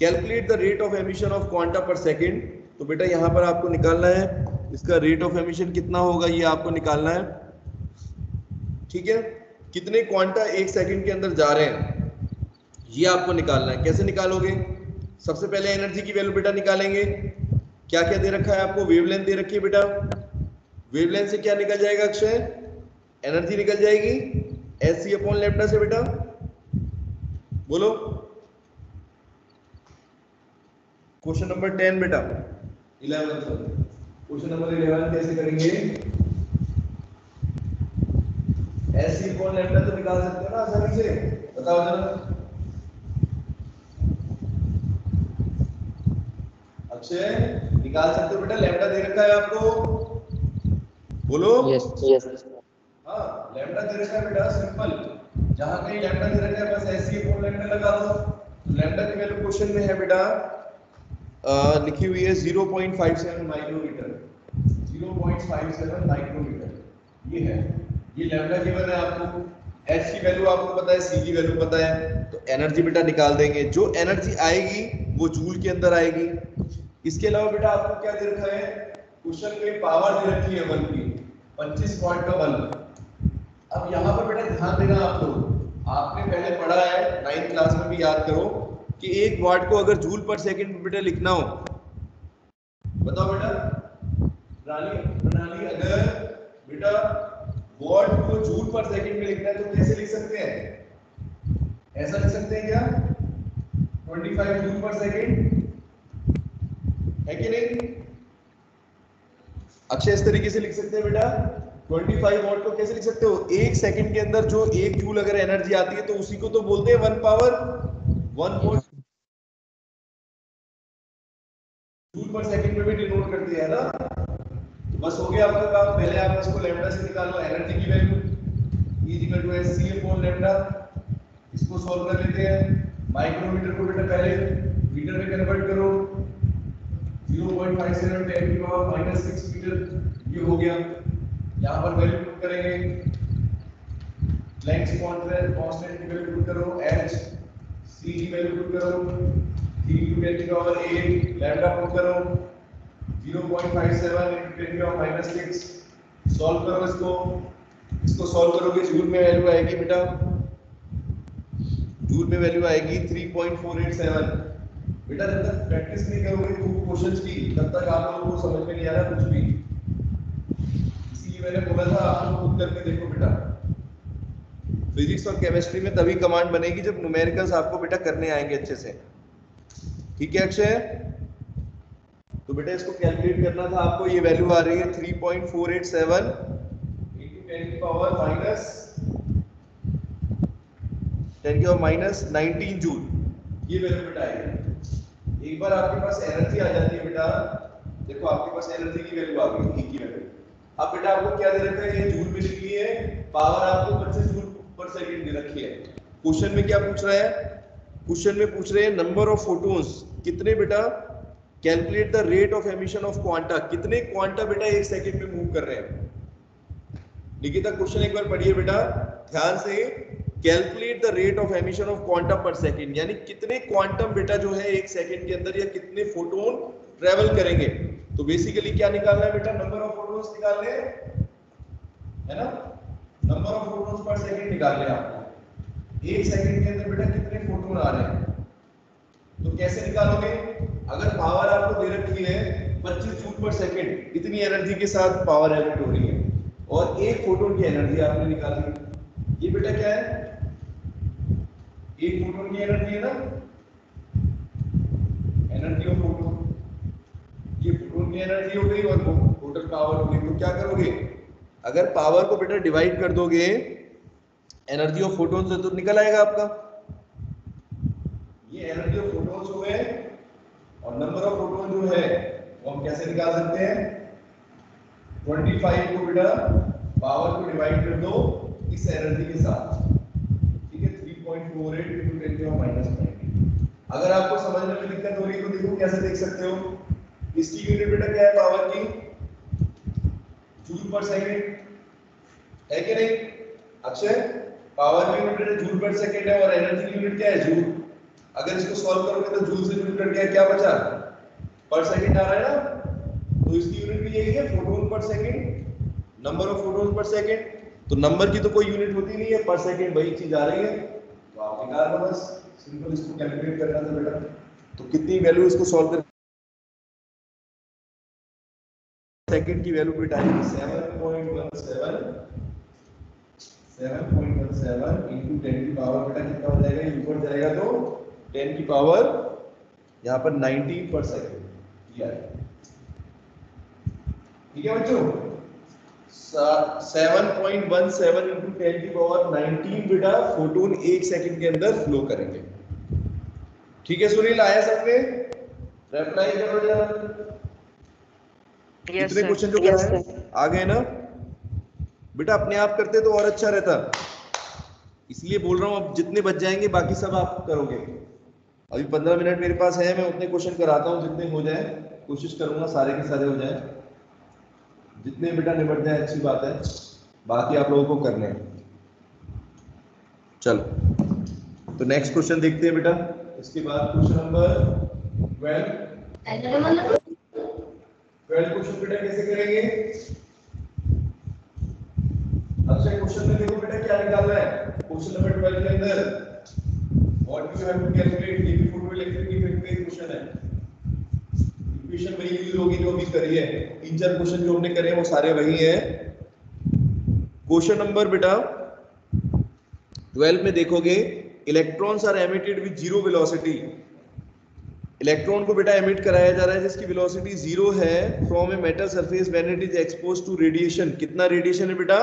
calculate the rate of emission of quanta per second। तो बेटा यहाँ पर आपको निकालना है इसका रेट ऑफ एमिशन कितना होगा, ये आपको निकालना है, ठीक है, कितने क्वांटा एक सेकंड के अंदर जा रहे हैं ये आपको निकालना है। कैसे निकालोगे, सबसे पहले एनर्जी की वैल्यू बेटा निकालेंगे, क्या क्या दे रखा है आपको, वेवलेंथ दे रखी है बेटा, वेवलेंथ से क्या निकल जाएगा अक्षय, एनर्जी निकल जाएगी एच सी अपॉन लैम्डा से बेटा, बोलो। क्वेश्चन नंबर 10 बेटा 11, क्वेश्चन नंबर 11 कैसे करेंगे, एच सी अपॉन लैम्डा तो निकाल सकते हो ना आसानी से, बताओ जरा अक्षय, निकाल सकते हो बेटा, लैम्डा दे रखा है आपको, बोलो। यस यस हाँ लैम्डा दे रखा है बेटा, सिंपल, जहां कहीं लैम्डा दे रखा है बस एच सी अपॉन लैम्डा लगा दो। तो लैम्डा की वैल्यू क्वेश्चन में है बेटा लिखी हुई है 0.57 माइक्रोमीटर, 0.57 माइक्रोमीटर ये है, ये लैम्डा गिवन है आपको, एच की वैल्यू आपको पता है, सी की वैल्यू पता है, तो एनर्जी बेटा निकाल देंगे, जो एनर्जी आएगी वो जूल के अंदर आएगी। इसके अलावा बेटा आपको क्या दे रखा है, क्वेश्चन में पावर दे रखी है बल्ब की 25 वाट का बल्ब। अब यहाँ पर बेटा ध्यान देना आप लोग, आपने पहले पढ़ा है 9th क्लास में भी, याद करो कि 1 वाट को अगर जूल पर सेकंड में बेटा लिखना हो, बताओ बेटा प्रणाली अगर बेटा वाट को जूल पर सेकंड में लिखना है तो कैसे लिख सकते हैं, ऐसा लिख सकते हैं क्या, 25 जूल पर सेकंड, है कि नहीं अक्षय, इस तरीके से लिख सकते हैं बेटा, 25 वाट को कैसे लिख सकते हो, एक सेकंड के अंदर जो 1 जूल अगर एनर्जी आती है तो उसी को तो बोलते हैं 1 पावर 1 वोल्ट जूल पर सेकंड में भी डिनोट करती है ना। तो बस हो गया आपका काम, पहले आप इसको लैम्डा से निकालो एनर्जी की value, E equal to h c upon lambda, इसको सॉल्व कर लेते हैं। माइक्रोमीटर को बेटा पहले मीटर में कन्वर्ट करो, 0.57 10 की पावर माइनस 6 मीटर ये हो गया। यहाँ पर वैल्यू पुट करेंगे, लेंथ कांस्टेंट की वैल्यू पुट करो, h c की वैल्यू पुट करो, 3 into 10 की पावर 8, लैम्डा पुट करो 0.57 into 10 की पावर माइनस 6, सॉल्व करो इसको सॉल्व करोगे जूल में वैल्यू आएगी बेटा, जूल में वैल्यू आएगी 3.487। बेटा जब तक प्रैक्टिस नहीं करोगे क्वेश्चंस की तब तक आप लोगों को समझ में नहीं आ रहा कुछ भी, इसीलिए मैंने बोला था आप लोग खुद करके देखो बेटा। फिजिक्स और केमिस्ट्री में तभी कमांड बनेगी जब न्यूमेरिकल्स आपको बेटा करने आएंगे अच्छे से, ठीक है अक्षय। तो बेटा इसको कैलकुलेट करना था आपको, ये वैल्यू आ रही है 3.487 into 10 की पावर माइनस 19 जूल, ये वैल्यू बेटा आएगी। एक बार आपके पास एनर्जी आ जाती है बेटा, देखो आपके पास एनर्जी की वैल्यू आ गई, E की वैल्यू। अब बेटा आपको क्या दे रखा है, ये जूल में लिख ली है, पावर आपको 25 जूल पर सेकंड दे रखी है। क्वेश्चन में क्या पूछ रहा है, क्वेश्चन में पूछ रहे हैं नंबर ऑफ फोटॉन्स, कितने बेटा, calculate the rate of emission of quanta, कितने क्वांटा बेटा एक सेकंड में मूव कर रहे हैं। निकिता क्वेश्चन एक बार पढ़िए बेटा ध्यान से, calculate the rate of emission of quantum पर सेकंड, यानी कितने क्वांटम बेटा जो है एक सेकंड के अंदर, या कितने फोटोन ट्रेवल करेंगे। तो बेसिकली क्या निकालना है बेटा, नंबर ऑफ फोटॉन्स निकालने है ना, number of photons per second निकालने हैं आपको। एक सेकंड के अंदर बेटा कितने फोटोन आ रहे हैं, तो कैसे निकालोगे, अगर पावर आपको दे रखी है 25 जूल पर सेकंड, इतनी एनर्जी के साथ पावर एमिट हो रही है, और एक फोटोन की एनर्जी आपने निकाली, ये बेटा क्या है, एक फोटोन की एनर्जी है ना, एनर्जी ऑफ फोटोन, ये फोटोन की एनर्जी हो गई और टोटल पावर हो गई। तो क्या करोगे, अगर पावर को बेटा डिवाइड कर दोगे एनर्जी ऑफ फोटोन से तो निकल आएगा आपका, ये एनर्जी ऑफ फोटॉन्स हुए, और नंबर ऑफ फोटॉन जो है वो हम कैसे निकाल सकते हैं, 25 को बेटा पावर को डिवाइड कर दो इस एनर्जी के साथ, ठीक है, 3.48 into 10 की पावर -19। अगर आपको समझने में दिक्कत हो रही है तो देखो कैसे देख सकते हो, इसकी यूनिट बेटा क्या है पावर की, जूल पर सेकंड है कि नहीं अक्षय, पावर की यूनिट जूल पर सेकंड है और एनर्जी की यूनिट क्या है, जूल। अगर इसको सॉल्व करोगे तो जूल से जूल कट गया, क्या बचा, पर सेकंड आ रहा है ना, तो इसकी यूनिट भी यही है, फोटोन पर सेकंड, नंबर ऑफ फोटोन पर सेकंड। तो नंबर की तो कोई यूनिट होती नहीं है, पर सेकंड वही चीज आ रही है, तो आप निकाल लो बस, सिंपल इसको कैलकुलेट करना था बेटा। तो कितनी वैल्यू इसको सॉल्व कर, सेकंड की वैल्यू बेटा आएगी 7.17 into 10 की पावर बेटा कितना हो जाएगा, ऊपर जाएगा तो 10 की पावर यहाँ पर 19 पर सेकंड, ठीक है बच्चों, 7.17 into 10 की पावर 19 बेटा फोटोन एक सेकंड के अंदर फ्लो करेंगे। ठीक है सुनील, आया सबने, रिप्लाई करो जरा, कितने क्वेश्चन जो कराए आ गए ना बेटा, अपने आप करते तो और अच्छा रहता, इसलिए बोल रहा हूँ, अब जितने बच जाएंगे बाकी सब आप करोगे। अभी 15 मिनट मेरे पास है, मैं उतने क्वेश्चन कराता हूँ, जितने हो जाए कोशिश करूंगा सारे के सारे हो जाए, जितने बेटा निपट जाए अच्छी बात है, बाकी आप लोगों को करने हैं। चलो तो नेक्स्ट क्वेश्चन देखते हैं बेटा, इसके बाद क्वेश्चन नंबर 12 क्वेश्चन बेटा कैसे करेंगे, अक्षय क्वेश्चन में देखो बेटा क्या निकालना है, क्वेश्चन नंबर 12 के अंदर what you have to calculate DP photoelectric effect का क्वेश्चन है, इक्वेशन वही यूज होगी जो अभी करी है, 3-4 क्वेश्चन जो हमने करे हैं वो सारे वही हैं। क्वेश्चन नंबर बेटा 12 में देखोगे, electrons are emitted with zero velocity, electron को बेटा एमिट कराया जा रहा है जिसकी वेलोसिटी जीरो है, from a metal surface when it is exposed to radiation. कितना रेडिएशन है बेटा,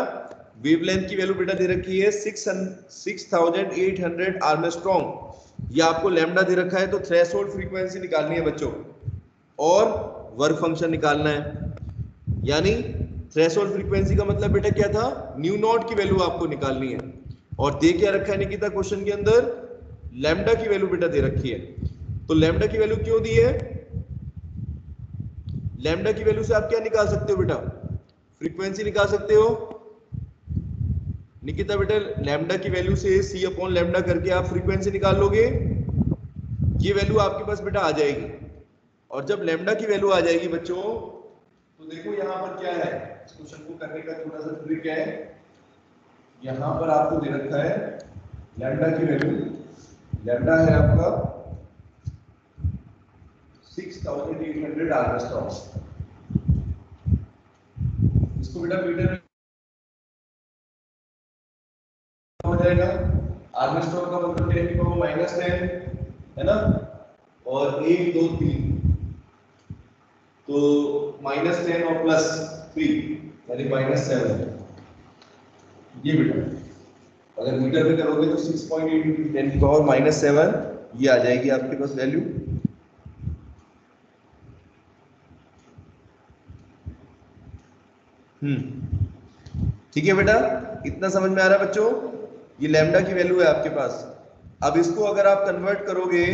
वेवलेंथ की वैल्यू बेटा दे रखी है 6800 आर्मस्ट्रॉन्ग, ये आपको लैम्डा दे रखा है, तो थ्रेशोल्ड फ्रीक्वेंसी निकालनी है बच्चों, और वर्क फंक्शन निकालना है, यानी थ्रेशोल्ड फ्रीक्वेंसी का मतलब बेटा क्या था, न्यू नॉट की वैल्यू आपको निकालनी है, और दे क्या रखा है निकिता क्वेश्चन के अंदर, लैम्डा की वैल्यू बेटा दे रखी है। तो लैम्डा की वैल्यू क्यों दी है, लैम्डा की वैल्यू से आप क्या निकाल सकते हो बेटा, फ्रीक्वेंसी निकाल सकते हो निकिता बेटा, लैम्डा की वैल्यू से c अपॉन लैम्डा करके आप फ्रीक्वेंसी निकाल लोगे, ये वैल्यू आपके पास बेटा आ जाएगी, और जब लैम्डा की वैल्यू आ जाएगी बच्चों, तो देखो यहाँ पर क्या है, इस क्वेश्चन को करने का थोड़ा सा ट्रिक है, यहाँ पर आपको दे रखा है लैम्डा की वैल्यू, लैम्डा है आपका 6800 आर्मस्ट्रॉन्ग, इसको बेटा मीटर में हो जाएगा, आर्मस्ट्रॉन्ग का मतलब 10 की पावर -10 है ना, और 1 2 3 तो -10 और +3 यानी -7। ये बेटा अगर मीटर में करोगे तो 6.8 × 10⁻⁻7 ये आ जाएगी आपके पास वैल्यू। ठीक है बेटा, इतना समझ में आ रहा है बच्चों? ये लैम्डा की वैल्यू है आपके पास। अब इसको अगर आप कन्वर्ट करोगे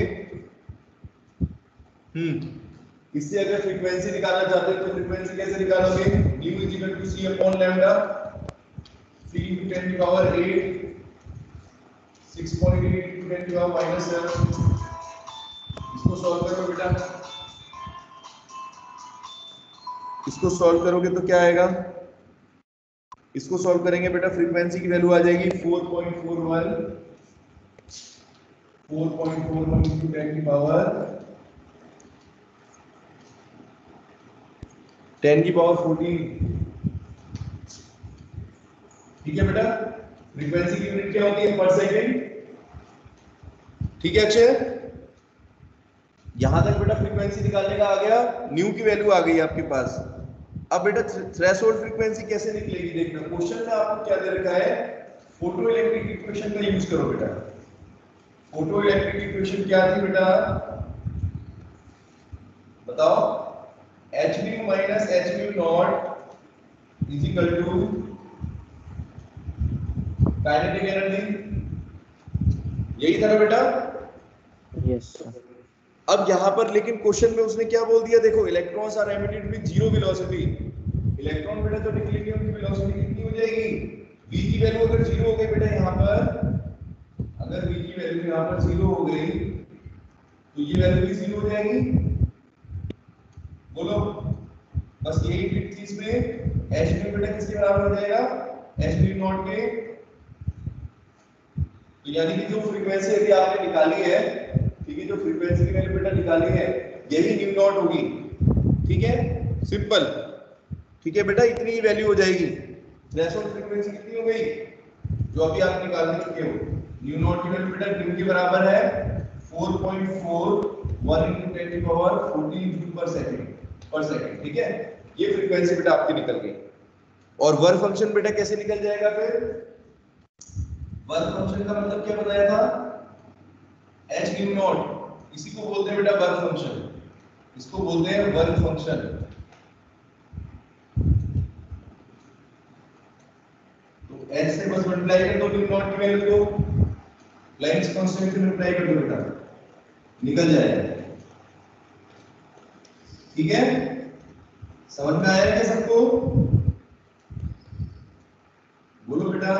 इससे अगर फ्रीक्वेंसी निकालना चाहते हो तो फ्रीक्वेंसी कैसे निकालोगे? Nu is equal to c upon lambda, c × 10⁸, 6.8 × 10⁻⁻7। इसको सॉल्व करो बेटा, इसको सॉल्व करोगे तो क्या आएगा? इसको सॉल्व करेंगे बेटा, फ्रीक्वेंसी की वैल्यू आ जाएगी 4.41 × 10⁻14। ठीक है बेटा, फ्रीक्वेंसी की यूनिट क्या होती है? पर सेकंड। ठीक है अक्षय, यहां तक बेटा फ्रीक्वेंसी निकालने का आ गया, न्यू की वैल्यू आ गई आपके पास। अब बेटा थ्रेशोल्ड फ्रीक्वेंसी कैसे निकलेगी देखना। क्वेश्चन में आपको क्या दे रखा है? फोटो इलेक्ट्रिक इक्वेशन का यूज करो बेटा। फोटो इलेक्ट्रिक इक्वेशन क्या थी बेटा? बताओ। hν minus hν not is equal to kinetic energy. यही था ना बेटा? Yes sir. अब यहां पर लेकिन क्वेश्चन में उसने क्या बोल दिया देखो, electrons are emitted with zero velocity. Electron बेटा जो निकलेंगे उनकी वेलोसिटी कितनी हो जाएगी? v की वैल्यू अगर 0 हो गई बेटा यहां पर, अगर v की वैल्यू यहां पर 0 हो गई तो ये वैल्यू भी 0 हो जाएगी। बोलो, बस यही ट्रिक थी इसमें। hν बेटा किसके बराबर हो जाएगा? hν नॉट के। तो यानी कि जो फ्रीक्वेंसी अभी आपने निकाली है, ठीक है, जो फ्रीक्वेंसी की वैल्यू बेटा निकाली है यही न्यू नॉट होगी। ठीक है, सिंपल। ठीक है बेटा, इतनी ही वैल्यू हो जाएगी। थ्रेशोल्ड फ्रीक्वेंसी कितनी हो गई जो अभी आप निकाल चुके हो? न्यू नॉट की वैल्यू बेटा न्यू के बराबर है 4.41 × 10⁻14 जूल पर सेकंड। ठीक है, ये फ्रीक्वेंसी बेटा आपकी निकल गई। और वर्क फंक्शन बेटा कैसे निकल जाएगा फिर? वर्क फंक्शन का मतलब क्या बताया था? hν नॉट, इसी को बोलते हैं बेटा वर्क फंक्शन। इसको बोलते हैं वर्क फंक्शन। तो h से बस मल्टीप्लाई कर दो न्यू नॉट की वैल्यू को, प्लैंक्स कांस्टेंट से मल्टीप्लाई कर दो बेटा, निकल जाएगा। ठीक है, समझ में आया क्या सबको? बोलो बेटा।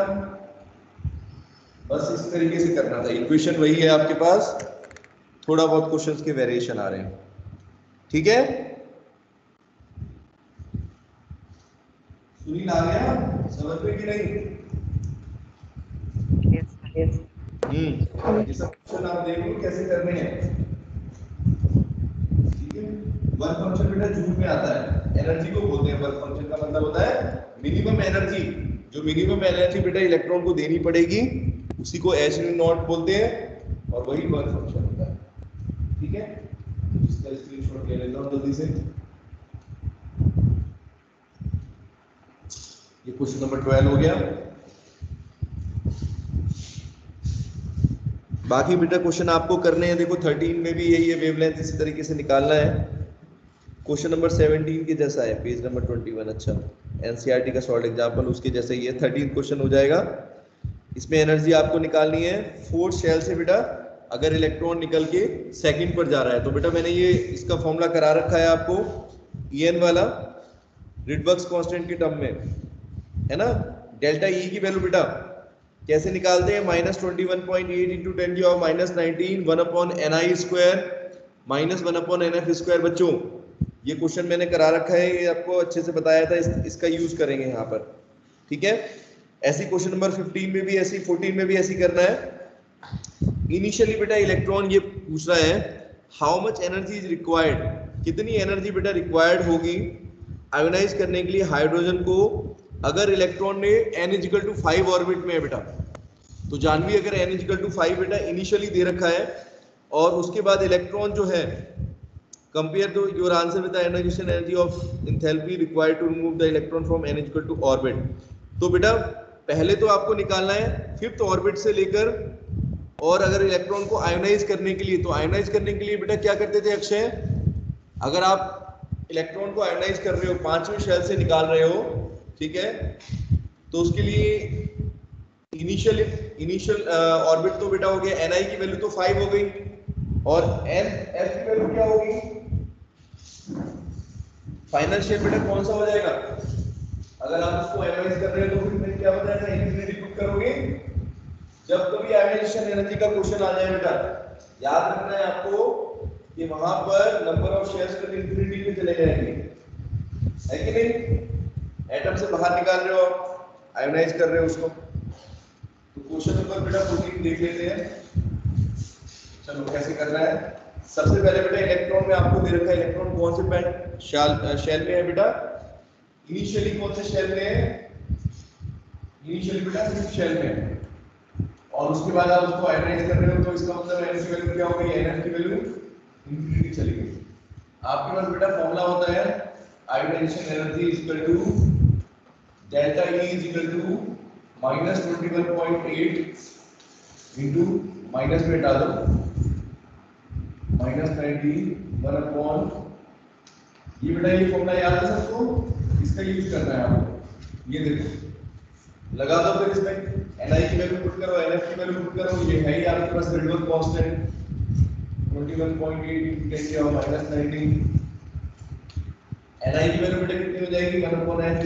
बस इस तरीके से करना था। इक्वेशन वही है आपके पास, थोड़ा बहुत क्वेश्चंस के वेरिएशन आ रहे हैं। ठीक है, सुनील आ गया समझ में कि नहीं? यस। ये सब क्वेश्चन आप देख लो कैसे करने हैं। ठीक है, वर्क फंक्शन बेटा जूल में आता है, एनर्जी को बोलते हैं। वर्क फंक्शन का मतलब होता है मिनिमम एनर्जी। जो मिनिमम एनर्जी बेटा इलेक्ट्रॉन को देनी पड़ेगी उसी को hν नॉट बोलते हैं, और वही वर्क फंक्शन होता है। ठीक है, इसका स्क्रीनशॉट ले लेता हूं जल्दी से। ये क्वेश्चन नंबर 12 हो गया। बाकी बेटा क्वेश्चन आपको करने हैं, देखो 13 में भी यही है, वेवलेंथ इसी तरीके से निकालना है। क्वेश्चन नंबर 17 के जैसा है, पेज नंबर 21। अच्छा, एनसीईआरटी का शॉर्ट एग्जांपल उसके जैसा ही है। 13 क्वेश्चन हो जाएगा। इसमें एनर्जी आपको निकालनी है फोर्स शेल से बेटा। अगर इलेक्ट्रॉन निकल के सेकंड पर जा रहा है तो बेटा मैंने ये इसका फॉर्मूला करा रखा है आपको, En वाला, रिडबर्ग्स कांस्टेंट के टर्म में, है ना। डेल्टा E की वैल्यू बेटा कैसे निकालते हैं? -21.8 × 10⁻⁻19 1/ni² -1/nf²। बच्चों ये क्वेश्चन मैंने करा रखा है, ये आपको अच्छे से बताया था, इसका यूज करेंगे यहाँ पर। ठीक है, ऐसी क्वेश्चन नंबर 15 में भी ऐसी, 14 में भी ऐसी करना है। इनिशियली बेटा इलेक्ट्रॉन ये पूछ रहा है how much energy is required, कितनी एनर्जी बेटा रिक्वायर्ड होगी आयोनाइज करने के लिए हाइड्रोजन को, अगर इलेक्ट्रॉन ने n=5 ऑर्बिट में है बेटा। तो जानवी अगर n=5 बेटा इनिशियली दे रखा है, और उसके बाद इलेक्ट्रॉन जो है compare the your answer with the ionisation energy of enthalpy required to remove the electron from n equal to orbit. तो बेटा पहले तो आपको निकालना है 5th ऑर्बिट से लेकर, और अगर इलेक्ट्रॉन को आयोनाइज करने के लिए, तो आयोनाइज करने के लिए बेटा क्या करते थे अक्षय, अगर आप इलेक्ट्रॉन को आयोनाइज कर रहे हो 5वीं शेल से निकाल रहे हो, ठीक है, तो उसके लिए इनिशियल ऑर्बिट तो बेटा हो गया, ni की वैल्यू तो 5 हो गई, और f की वैल्यू क्या होगी, फाइनल शेप बेटा कौन सा हो जाएगा, अगर आप उसको आयोनाइज कर रहे हो तो फिर क्या बताएगा, इन्फिनिटी पुट करोगे। जब कभी आयोनाइजेशन एनर्जी का क्वेश्चन आ जाए बेटा, याद रखना है आपको कि वहां पर नंबर ऑफ शेयर्स तो इन्फिनिटी पे चले जाएंगे, है कि नहीं, एटम से बाहर निकाल रहे हो, आयोनाइज कर रहे हो उसको। तो क्वेश्चन नंबर बेटा 14 देख लेते हैं, चलो कैसे करना है। सबसे पहले बेटा इलेक्ट्रॉन में आपको दे रखा है, इलेक्ट्रॉन कौन से बैंड शेल में है बेटा, इनिशियली कौन से शेल में है, इनिशियली बेटा 5th शेल में है, और उसके बाद आप उसको आयोनाइज कर रहे हो, तो इसका मतलब n की वैल्यू क्या हो गई, nf की वैल्यू इंफिनिटी चली गई। आपके पास बेटा फॉर्मूला होता है ionisation energy is equal to delta E is equal to -21.8 into minus में डालो -91 अपॉन, ये बेटा ये फॉर्मूला याद है सबको, इसका यूज करना है आपको। ये देखो लगा दो, फिर इसमें ni की वैल्यू पुट करो, nf की वैल्यू पुट करो, ये है ही आपके पास रेडवर्क कांस्टेंट 21.8 × 10⁻⁻⁹। ni की वैल्यू बेटा कितनी हो जाएगी, 1/n²,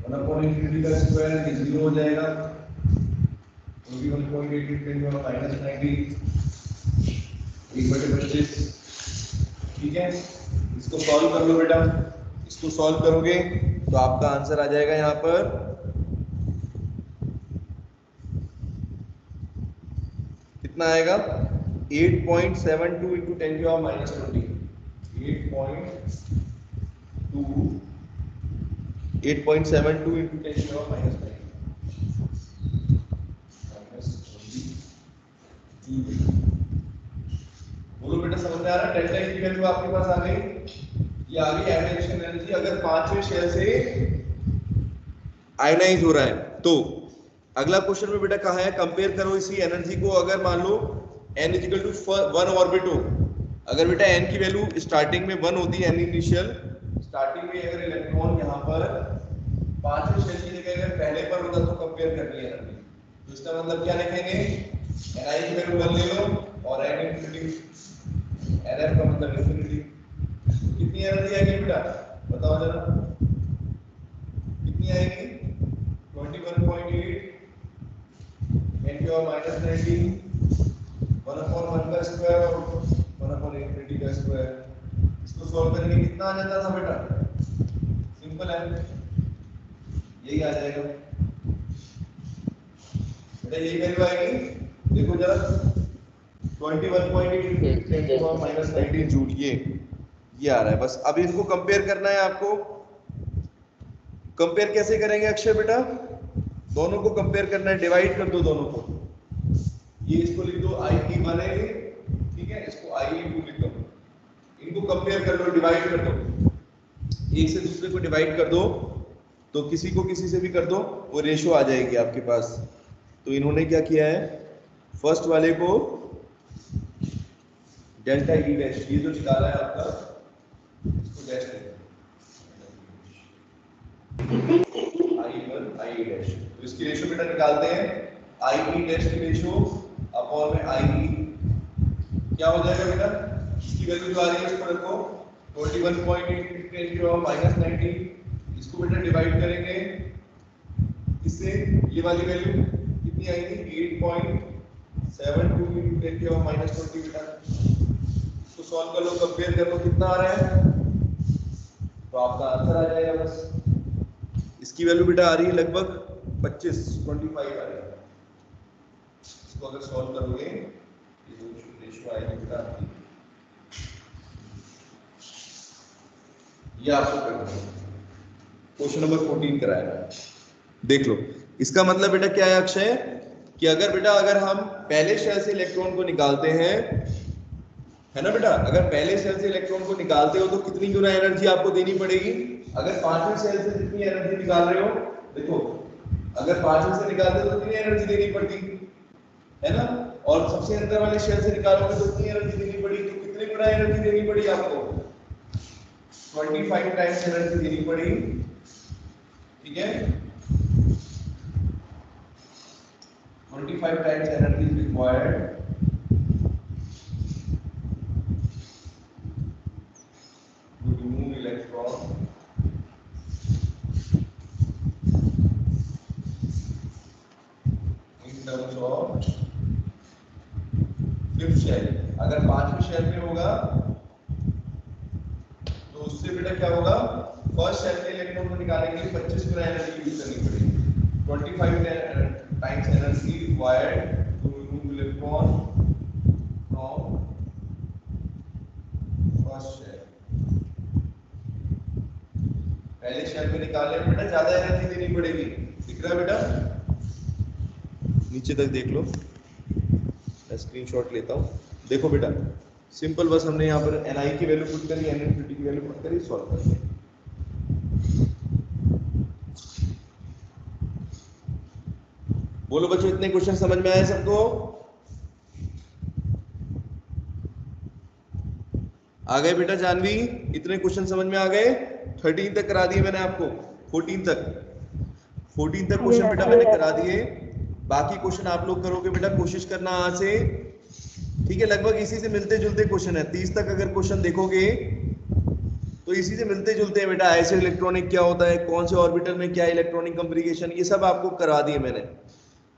1/∞ का स्क्वायर, ये 0 हो जाएगा, 21.8 × 10⁻⁻⁹, 1/25। ठीक है, इसको सॉल्व कर लो बेटा, इसको सॉल्व करोगे तो आपका आंसर आ जाएगा यहाँ पर कितना आएगा, 8.72 × 10⁻⁻20, 8.72 × 10⁻⁻20। बोलो बेटा समझ में आ रहा है, डेल्टा E की वैल्यू आपके पास आ गई, ये आ गई आयोनाइजेशन एनर्जी अगर 5वें शेल से आयोनाइज हो रहा है। तो अगला क्वेश्चन में बेटा कहा है, कंपेयर करो इसी एनर्जी को, अगर मान लो n इक्वल टू 1 ऑर्बिट हो, अगर बेटा n की वैल्यू स्टार्टिंग में 1 होती है, n इनिशियल स्टार्टिंग में अगर इलेक्ट्रॉन यहाँ पर 5वें शेल की जगह अगर पहले पर होता तो कंपेयर करनी है एनर्जी, तो इसका मतलब क्या लिखेंगे, ni की वैल्यू 1 ले लो और n इंफिनिटी, nf का मतलब इंफिनिटी। कितनी एनर्जी आएगी बेटा बताओ जरा, कितनी आएगी, 21.8 10⁻⁻⁹, 1/1 का स्क्वायर और 1/∞ का स्क्वायर। इसको सॉल्व करेंगे कितना आ जाता था बेटा, सिंपल है, यही आ जाएगा बेटा, यही वैल्यू आएगी, देखो जरा 21.8 × 10⁻⁻⁹ जूल, ये आ रहा है। बस अब इनको कंपेयर करना है आपको। कंपेयर कैसे करेंगे अक्षय बेटा, दोनों को कंपेयर करना है, डिवाइड कर दो दोनों को, ये इसको लिख दो IE1 है, ठीक है, इसको IE2 लिख दो, इनको कंपेयर कर लो, डिवाइड कर दो, एक से दूसरे को डिवाइड कर दो, तो किसी को किसी से भी कर दो, वो रेशो आ जाएगी आपके पास। तो इन्होंने क्या किया है, फर्स्ट वाले को डेल्टा E डैश, ये जो निकाला है आपका, इसको डैश कर I1 IE डैश, तो इसकी रेशो बेटा निकालते हैं, IE डैश की रेशो अपॉन में IE क्या हो जाएगा बेटा, इसकी वैल्यू जो आ रही है इसको रखो 21.8 × 10⁻⁻⁹, इसको बेटा डिवाइड करेंगे इससे, ये वाली वैल्यू कितनी आएगी 8.72 × 10⁻⁻20 बेटा, इसको सॉल्व कर लो, कंपेयर कर लो कितना आ रहा है, तो आपका आंसर आ जाएगा। बस इसकी वैल्यू बेटा आ रही है लगभग 25 आ रही है, इसको अगर सॉल्व करोगे ये जो रेशियो आएगी बेटा आपकी, ये आपको करना है, क्वेश्चन नंबर 14 कराया है, देख लो। इसका मतलब बेटा क्या है अक्षय, कि अगर बेटा अगर हम पहले शेल से इलेक्ट्रॉन को निकालते हैं, है ना बेटा। अगर पहले सेल से इलेक्ट्रॉन को निकालते हो तो कितनी गुना एनर्जी आपको देनी पड़ेगी। अगर पांचवें सेल से जितनी एनर्जी निकाल रहे हो, देखो अगर पांचवें से निकालते हो तो कितनी एनर्जी देनी पड़ती है ना, और सबसे अंदर वाले सेल से निकालोगे तो कितनी एनर्जी देनी पड़ी, तो कितने गुना एनर्जी देनी पड़ी आपको, 25 टाइम्स एनर्जी देनी पड़ी। ठीक है, 25 times energy is required to remove electron in terms of fifth shell। अगर पांचवें शेल में होगा तो उससे बेटा क्या होगा, फर्स्ट शेल के इलेक्ट्रॉन को निकालने के लिए 25 गुना एनर्जी यूज करनी पड़ेगी। 25 times energy required to remove electron from first shell. पहले शेल में निकालने में बेटा ज्यादा एनर्जी देनी पड़ेगी, दिख रहा है बेटा, नीचे तक देख लो, मैं स्क्रीनशॉट लेता हूँ। देखो बेटा सिंपल, बस हमने यहाँ पर Ni की वैल्यू पुट करी, Nfinity की वैल्यू पुट करी, सॉल्व कर दिया। बोलो बच्चों, इतने क्वेश्चन समझ में आए सबको? आ गए बेटा जानवी, इतने क्वेश्चन समझ में आ गए? 13 तक करा दिए मैंने आपको, 14 तक क्वेश्चन बेटा मैंने करा दिए। बाकी क्वेश्चन आप लोग करोगे बेटा, कोशिश करना आज से, ठीक है। लगभग इसी से मिलते जुलते क्वेश्चन है, 30 तक अगर क्वेश्चन देखोगे तो इसी से मिलते जुलते हैं बेटा। आइसो इलेक्ट्रॉनिक क्या होता है, कौन से ऑर्बिटल में क्या इलेक्ट्रॉनिक कॉन्फ़िगरेशन, ये सब आपको करा दिए मैंने।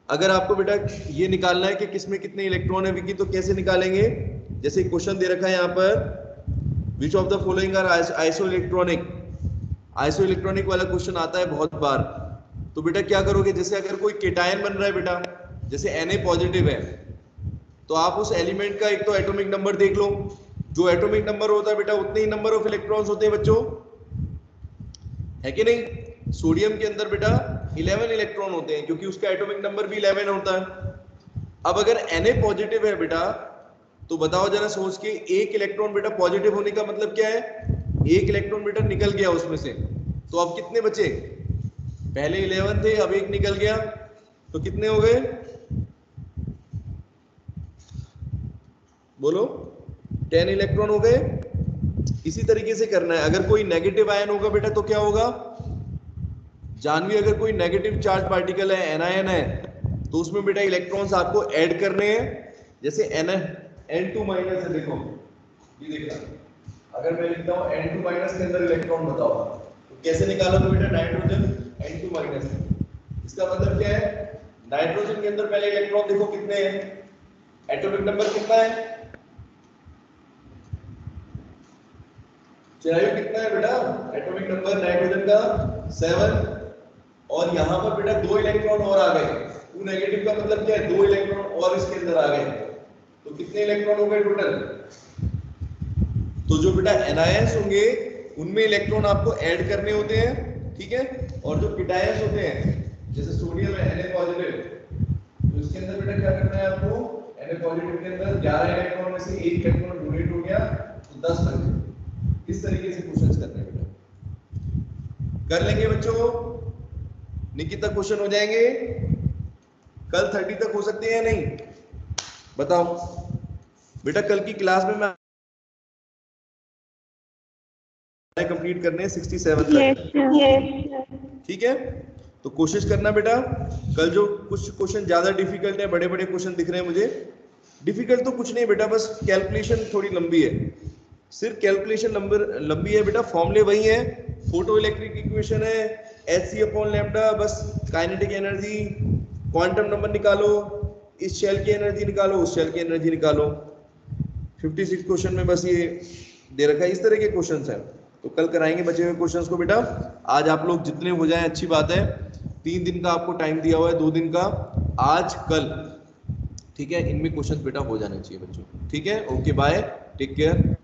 अगर आपको बेटा ये निकालना है कि किसमें कितने इलेक्ट्रॉन है विकी, तो कैसे निकालेंगे, जैसे क्वेश्चन दे रखा है यहाँ पर, which of the following are isoelectronic. Isoelectronic वाला क्वेश्चन आता है बहुत बार। तो बेटा क्या करोगे, जैसे अगर कोई केटायन बन रहा है बेटा, जैसे Na पॉजिटिव है, तो आप उस एलिमेंट का एक तो एटॉमिक नंबर देख लो, जो एटॉमिक नंबर होता है बेटा उतने ही नंबर ऑफ इलेक्ट्रॉन्स होते हैं बच्चों, है कि नहीं। सोडियम के अंदर बेटा 11 इलेक्ट्रॉन होते हैं, क्योंकि उसका एटॉमिक नंबर भी 11 होता है। अब अगर Na पॉजिटिव है बेटा, तो बताओ जरा सोच के, एक इलेक्ट्रॉन बेटा पॉजिटिव होने का मतलब क्या है, एक इलेक्ट्रॉन बेटा निकल गया उसमें से, तो अब कितने बचे, पहले 11 थे, अब एक निकल गया, तो कितने हो गए, बोलो 10 इलेक्ट्रॉन हो गए। इसी तरीके से करना है। अगर कोई नेगेटिव आयन होगा बेटा तो क्या होगा जानवी, अगर कोई नेगेटिव चार्ज पार्टिकल है, एनायन है, तो उसमें बेटा इलेक्ट्रॉन्स आपको ऐड करने हैं। जैसे N2 माइनस है, देखो ये देखना, अगर मैं लिखता हूँ N2 माइनस के अंदर इलेक्ट्रॉन बताओ, तो कैसे निकालोगे बेटा, नाइट्रोजन N2 माइनस। इसका मतलब क्या है, नाइट्रोजन के अंदर पहले इलेक्ट्रॉन देखो कितने हैं, एटॉमिक नंबर कितना है, चिरायु कितना है बेटा, एटॉमिक नंबर नाइट्रोजन का 7, और यहां पर बेटा 2 इलेक्ट्रॉन और आ गए। 2 नेगेटिव का मतलब क्या है, 2 इलेक्ट्रॉन और इसके अंदर आ गए, तो कितने इलेक्ट्रॉन हो गए टोटल। तो जो बेटा एनायंस होंगे उनमें इलेक्ट्रॉन आपको ऐड करने होते हैं, ठीक है। और जो कीटायंस होते हैं, जैसे सोडियम है Na पॉजिटिव, तो इसके अंदर बेटा क्या करना है आपको, Na पॉजिटिव के अंदर 11 इलेक्ट्रॉन में से 1 इलेक्ट्रॉन डोनेट हो गया, तो 10 बच गए। इस तरीके से क्वेश्चंस करने हैं बेटा, कर लेंगे बच्चों। निकिता क्वेश्चन हो जाएंगे कल, 30 तक हो सकते हैं या नहीं, बताओ बेटा। कल की क्लास में मैं कंप्लीट करने हैं 67 तक, ठीक है। तो कोशिश करना बेटा, कल जो कुछ क्वेश्चन ज्यादा डिफिकल्ट है, बड़े बड़े क्वेश्चन दिख रहे हैं मुझे, डिफिकल्ट तो कुछ नहीं बेटा, बस कैलकुलेशन थोड़ी लंबी है, सिर्फ कैलकुलेशन नंबर लंबी है बेटा, फॉर्मूले वही है, फोटो इलेक्ट्रिक इक्वेशन है, hc/λ, बस काइनेटिक एनर्जी, क्वांटम नंबर निकालो, इस शेल की एनर्जी निकालो, उस शेल की एनर्जी निकालो। 56 क्वेश्चन में बस ये दे रखा है, इस तरह के क्वेश्चंस हैं। तो कल कराएंगे बचे हुए क्वेश्चंस को बेटा। आज आप लोग जितने हो जाएं अच्छी बात है, 3 दिन का आपको टाइम दिया हुआ है, 2 दिन का, आज कल, ठीक है। इनमें क्वेश्चंस बेटा हो जाने चाहिए बच्चों, ठीक है। Okay bye, take care.